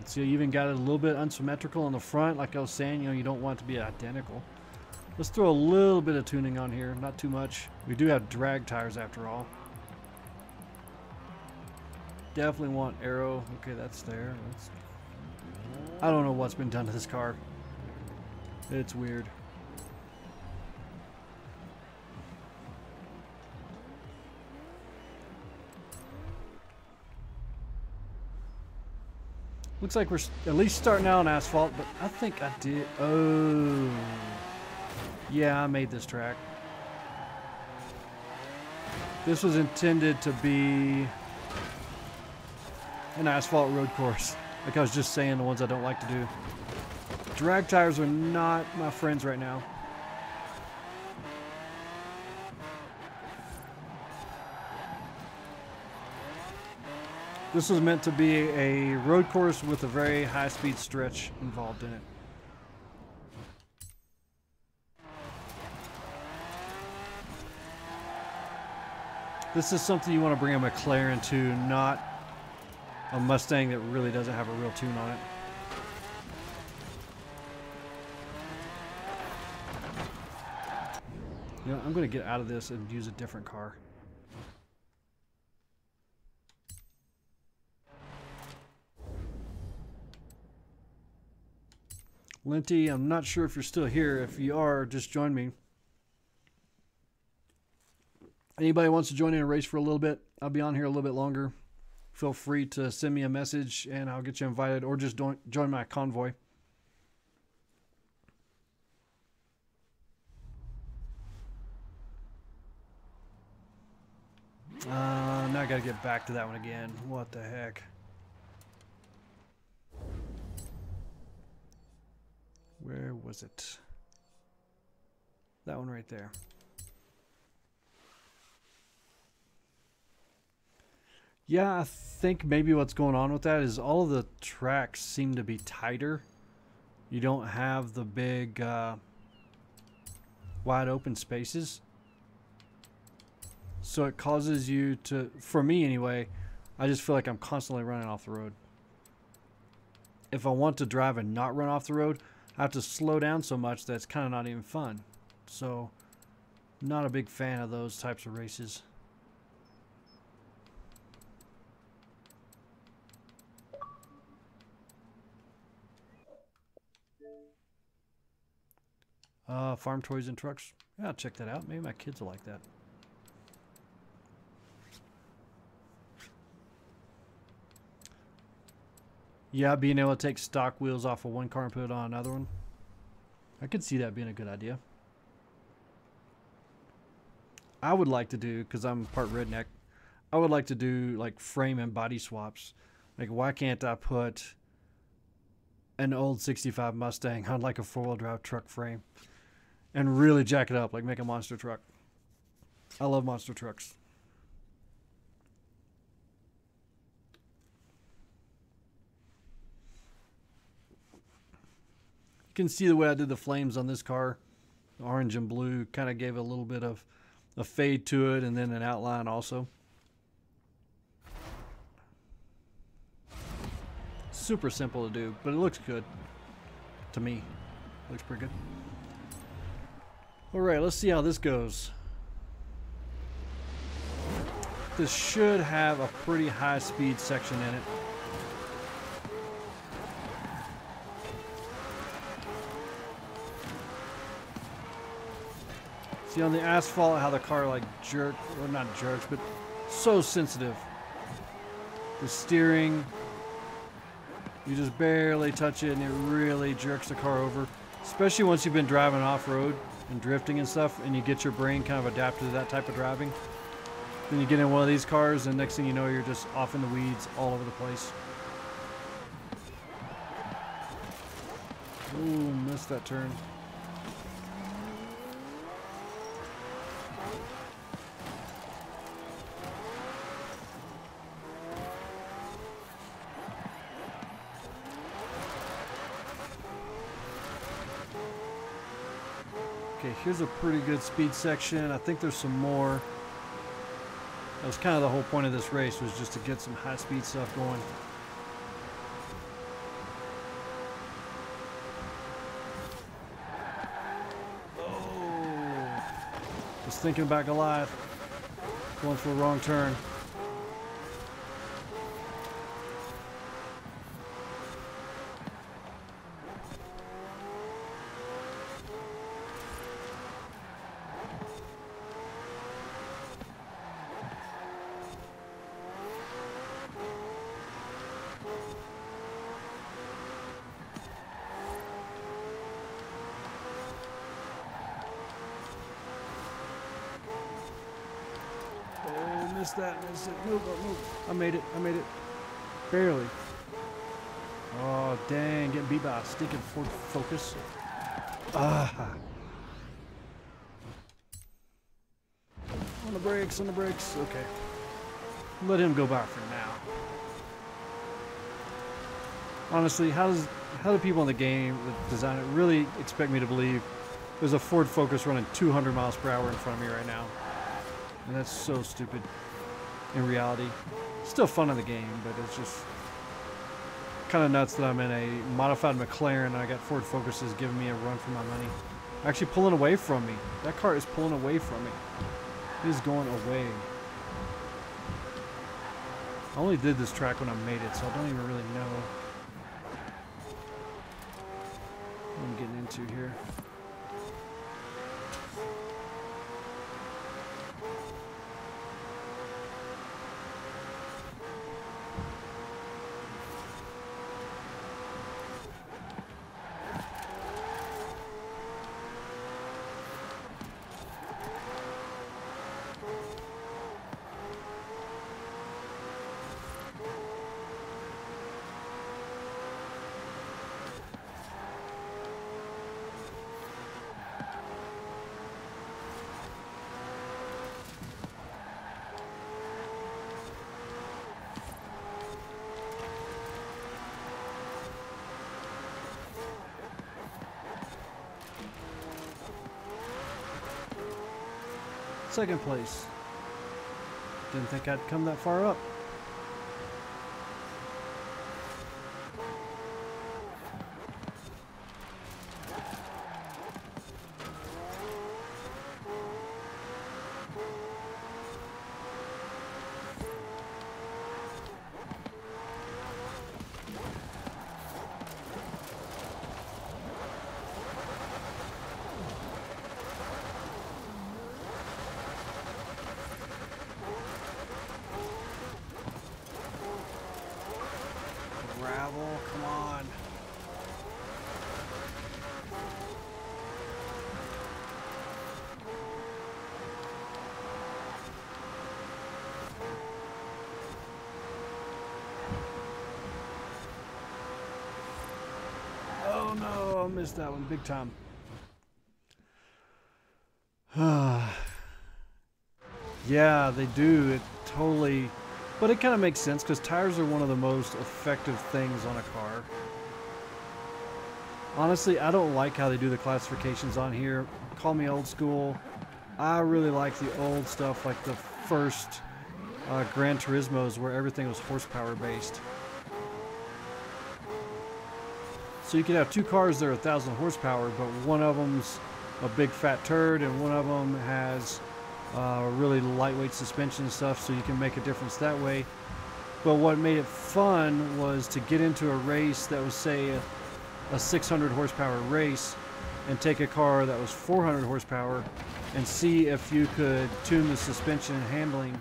See, I even got it a little bit unsymmetrical on the front. Like I was saying, you know, you don't want it to be identical. Let's throw a little bit of tuning on here, not too much. We do have drag tires after all. Definitely want aero. Okay, that's there. I don't know what's been done to this car. It's weird. Looks like we're at least starting out on asphalt, but I think I did. Oh. Yeah, I made this track. This was intended to be an asphalt road course. Like I was just saying, the ones I don't like to do. Drag tires are not my friends right now. This was meant to be a road course with a very high-speed stretch involved in it. This is something you want to bring a McLaren to, not a Mustang that really doesn't have a real tune on it. You know, I'm going to get out of this and use a different car. Linty, I'm not sure if you're still here. If you are, just join me. Anybody wants to join in a race for a little bit? I'll be on here a little bit longer. Feel free to send me a message and I'll get you invited, or just join my convoy. Now I gotta get back to that one again. What the heck? Where was it? That one right there. Yeah, I think maybe what's going on with that is all of the tracks seem to be tighter. You don't have the big wide open spaces. So it causes you to, for me anyway, I just feel like I'm constantly running off the road. If I want to drive and not run off the road, I have to slow down so much that it's kind of not even fun. So, not a big fan of those types of races. Farm toys and trucks. Yeah, I'll check that out. Maybe my kids will like that. Yeah, being able to take stock wheels off of one car and put it on another one. I could see that being a good idea. I would like to do, because I'm part redneck, I would like to do like frame and body swaps. Like, why can't I put an old 65 Mustang on like a four-wheel drive truck frame and really jack it up, like make a monster truck? I love monster trucks. You can see the way I did the flames on this car. The orange and blue kind of gave a little bit of a fade to it, and then an outline also. Super simple to do, but it looks good to me. Looks pretty good. All right, let's see how this goes. This should have a pretty high speed section in it. See on the asphalt how the car like jerks, or not jerks, but so sensitive. The steering, you just barely touch it and it really jerks the car over. Especially once you've been driving off-road and drifting and stuff, and you get your brain kind of adapted to that type of driving. Then you get in one of these cars and next thing you know you're just off in the weeds all over the place. Ooh, missed that turn. Okay, here's a pretty good speed section. I think there's some more. That was kind of the whole point of this race, was just to get some high speed stuff going. Oh, just thinking about Goliath. Going for a wrong turn. missed that. Missed it. Move, move. I made it. I made it. Barely. Oh, dang. Getting beat by a stinking Ford Focus. Ah. On the brakes, on the brakes. Okay. Let him go by for now. Honestly, how do people in the game that design it really expect me to believe there's a Ford Focus running 200 miles per hour in front of me right now? And that's so stupid in reality. Still fun in the game, but it's just kind of nuts that I'm in a modified McLaren and I got Ford Focuses giving me a run for my money. Actually pulling away from me. That car is pulling away from me. It is going away. I only did this track when I made it, so I don't even really know what I'm getting into here. Second place. Didn't think I'd come that far up. Gravel, come on. Oh no, I missed that one big time. Yeah, they do. It totally... But it kind of makes sense because tires are one of the most effective things on a car. Honestly, I don't like how they do the classifications on here. Call me old school. I really like the old stuff, like the first Gran Turismos where everything was horsepower based. So you could have two cars that are 1,000 horsepower, but one of them's a big fat turd and one of them has really lightweight suspension and stuff, so you can make a difference that way. But what made it fun was to get into a race that was, say, a 600 horsepower race and take a car that was 400 horsepower and see if you could tune the suspension and handling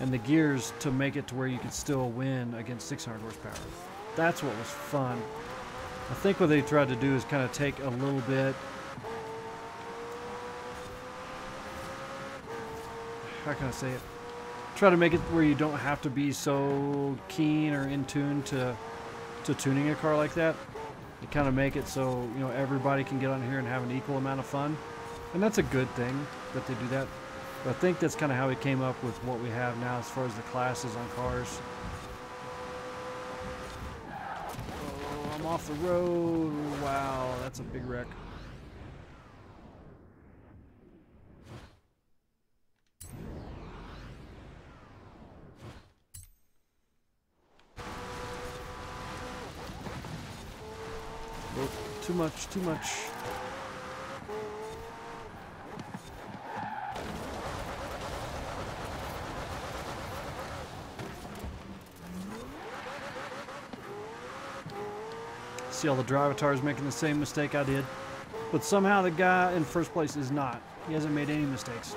and the gears to make it to where you could still win against 600 horsepower. That's what was fun. I think what they tried to do is kind of take a little bit, how can I say it? Try to make it where you don't have to be so keen or in tune to tuning a car like that. You kind of make it so, you know, everybody can get on here and have an equal amount of fun. And that's a good thing that they do that. But I think that's kind of how we came up with what we have now as far as the classes on cars. Oh, I'm off the road. Wow, that's a big wreck. Oh, too much, too much. See all the drivatars making the same mistake I did. But somehow the guy in first place is not. He hasn't made any mistakes.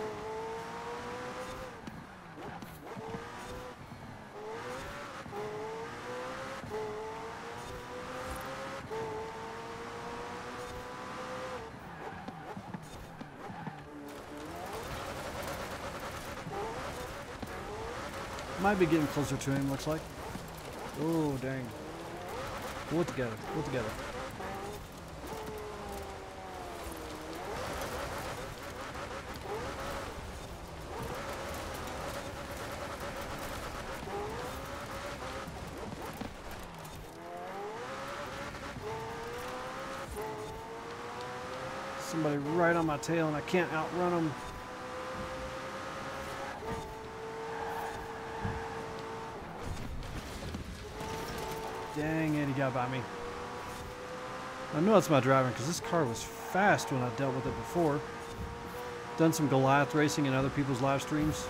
Might be getting closer to him, looks like. Oh, dang. Pull it together. Pull it together. Somebody right on my tail and I can't outrun them. Dang it, he got by me. I know it's my driving because this car was fast when I dealt with it before. Done some Goliath racing in other people's live streams.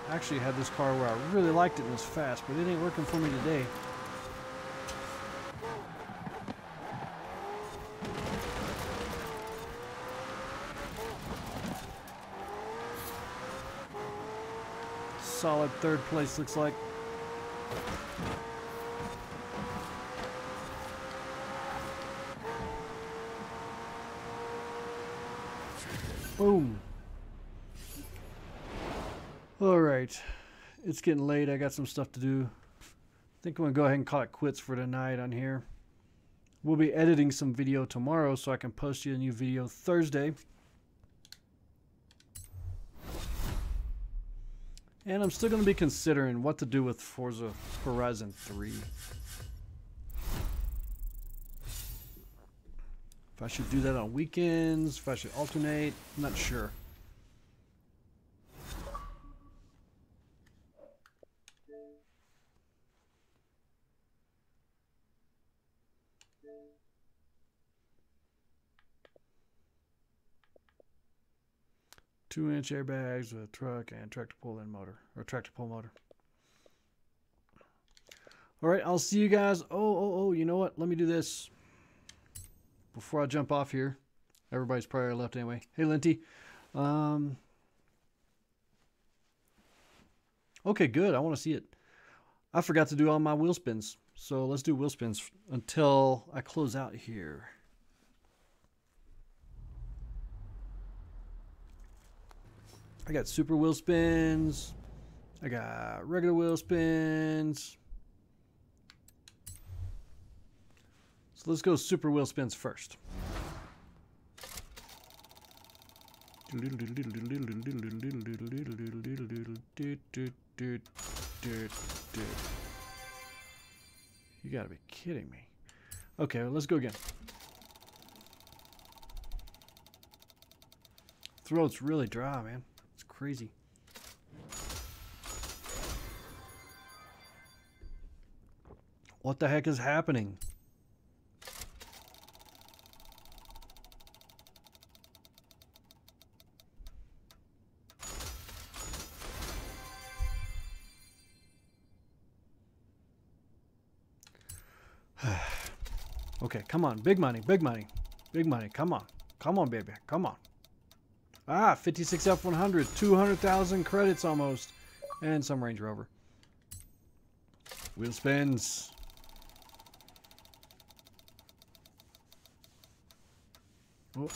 I actually had this car where I really liked it and it was fast, but it ain't working for me today. Solid third place, looks like. Boom. All right, it's getting late. I got some stuff to do. I think I'm gonna go ahead and call it quits for tonight on here. We'll be editing some video tomorrow so I can post you a new video Thursday. And I'm still going to be considering what to do with Forza Horizon 3. If I should do that on weekends, if I should alternate, I'm not sure. Two-inch airbags with a truck and tractor pull-in motor, or tractor pull motor. All right, I'll see you guys. Oh, you know what? Let me do this before I jump off here. Everybody's probably left anyway. Hey, Linty. Okay, good. I want to see it. I forgot to do all my wheel spins, so let's do wheel spins until I close out here. I got super wheel spins. I got regular wheel spins. So let's go super wheel spins first. You gotta be kidding me. Okay, well, let's go again. Throat's really dry, man. Crazy. What the heck is happening? Okay, come on. Big money, big money, big money. Come on. Come on, baby. Come on. Ah, 56 F100, 200,000 credits almost, and some Range Rover. Wheel spins. Oh.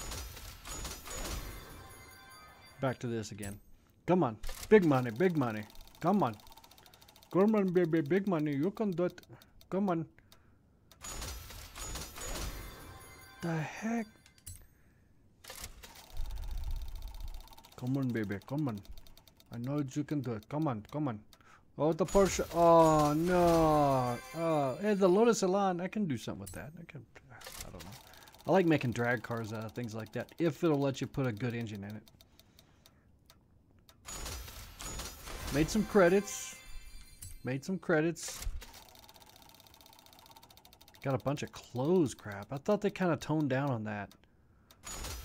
Back to this again. Come on, big money, big money. Come on. Come on, baby, big money. You can do it. Come on. The heck? Come on, baby, come on. I know you can do it. Come on, come on. Oh, the Porsche. Oh, no. Oh, hey, the Lotus Elan. I can do something with that. I don't know. I like making drag cars out of things like that, if it'll let you put a good engine in it. Made some credits. Made some credits. Got a bunch of clothes crap. I thought they kind of toned down on that.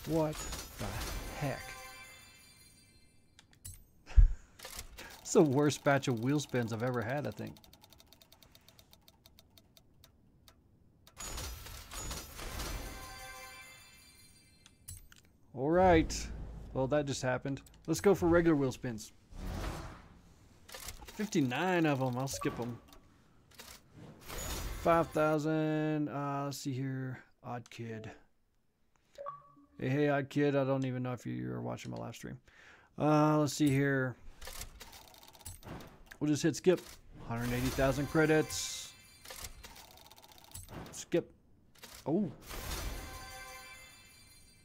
What the heck? It's the worst batch of wheel spins I've ever had, I think. All right. Well, that just happened. Let's go for regular wheel spins. 59 of them. I'll skip them. 5,000. Let's see here. Odd kid. Hey, odd kid. I don't even know if you're watching my live stream. Let's see here. We'll just hit skip. 180,000 credits. Skip. Oh.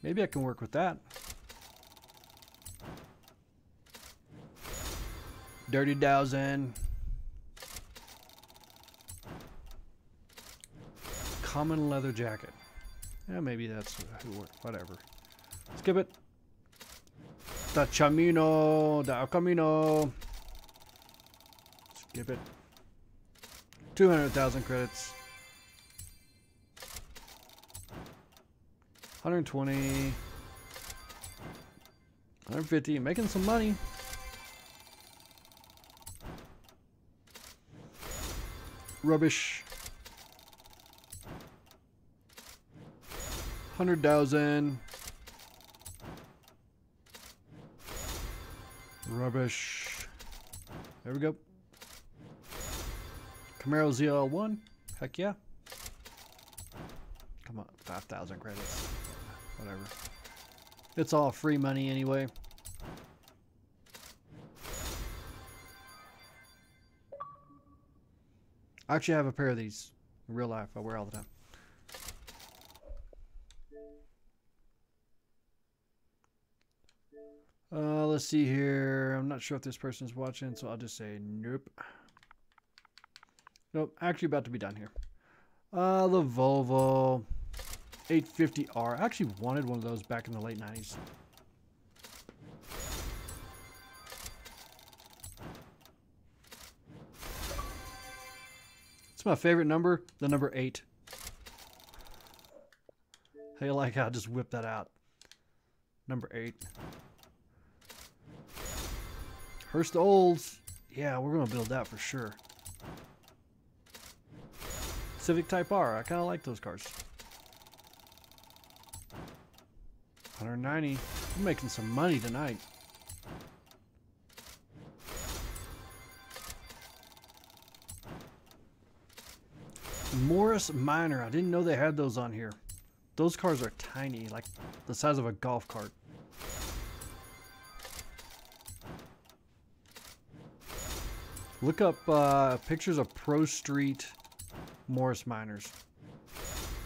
Maybe I can work with that. Dirty Dozen. Common leather jacket. Yeah, maybe that's whatever. Skip it. Da Camino. Da Camino. Skip it. 200,000 credits. 120. 150. Making some money. Rubbish. 100,000. Rubbish. There we go. Camaro ZL1. Heck yeah. Come on. 5,000 credits. Whatever. It's all free money anyway. I actually have a pair of these in real life. I wear all the time. Let's see here. I'm not sure if this person's watching, so I'll just say nope. Nope. Actually about to be done here. The Volvo 850R. I actually wanted one of those back in the late 90s. It's my favorite number, the number 8. Hey, like I just whipped that out. Number 8. Hearst Olds. Yeah, we're going to build that for sure. Civic Type R. I kind of like those cars. 190. I'm making some money tonight. Morris Minor. I didn't know they had those on here. Those cars are tiny, like the size of a golf cart. Look up pictures of Pro Street Morris Minors.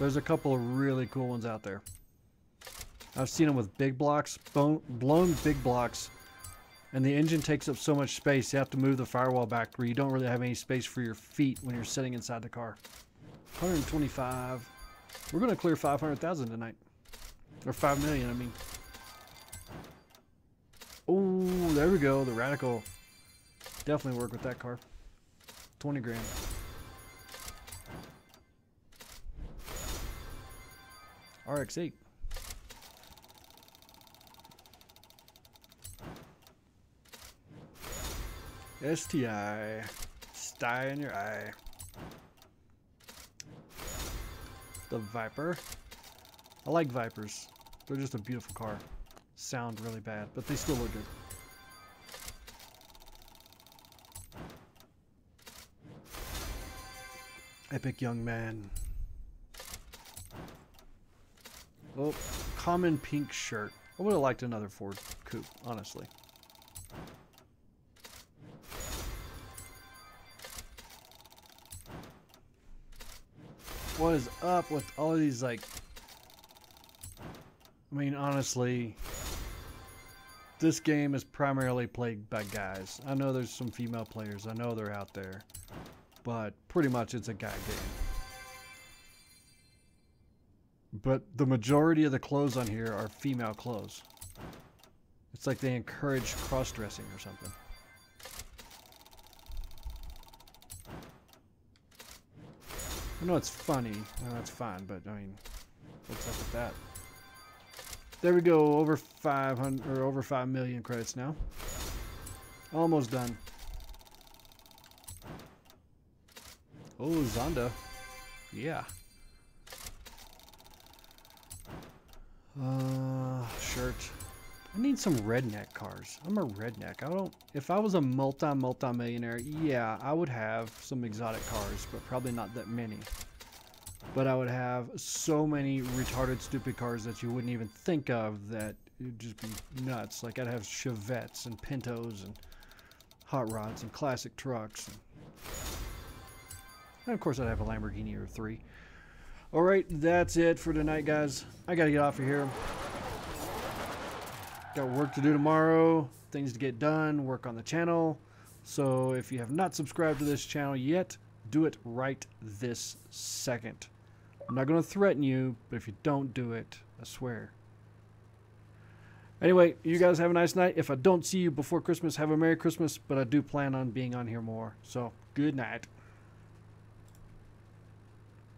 There's a couple of really cool ones out there. I've seen them with big blocks, blown big blocks, and the engine takes up so much space you have to move the firewall back where you don't really have any space for your feet when you're sitting inside the car. 125. We're going to clear 500,000 tonight. Or 5 million, I mean. Oh, there we go. The Radical. Definitely work with that car. 20 grand. RX-8. STI. Sty in your eye. The Viper. I like Vipers. They're just a beautiful car. Sound really bad, but they still look good. Epic young man. Oh, common pink shirt. I would have liked another Ford Coupe, honestly. What is up with all of these, like... I mean, honestly, this game is primarily played by guys. I know there's some female players. I know they're out there. But pretty much it's a guy game. But the majority of the clothes on here are female clothes. It's like they encourage cross-dressing or something. I know it's funny. That's fine, but I mean, what's up with that? There we go. Over 500 or over 5 million credits now. Almost done. Oh, Zonda. Yeah. Shirt. I need some redneck cars. I'm a redneck. I don't... If I was a multi-millionaire, yeah, I would have some exotic cars, but probably not that many. But I would have so many retarded stupid cars that you wouldn't even think of, that it'd just be nuts. Like I'd have Chevettes and Pintos and hot rods and classic trucks. And of course I'd have a Lamborghini or 3. Alright, that's it for tonight, guys. I gotta get off of here. Got work to do tomorrow, things to get done, work on the channel. So if you have not subscribed to this channel yet, do it right this second. I'm not going to threaten you, but if you don't do it, I swear. Anyway, you guys have a nice night. If I don't see you before Christmas, have a Merry Christmas, but I do plan on being on here more. So, good night.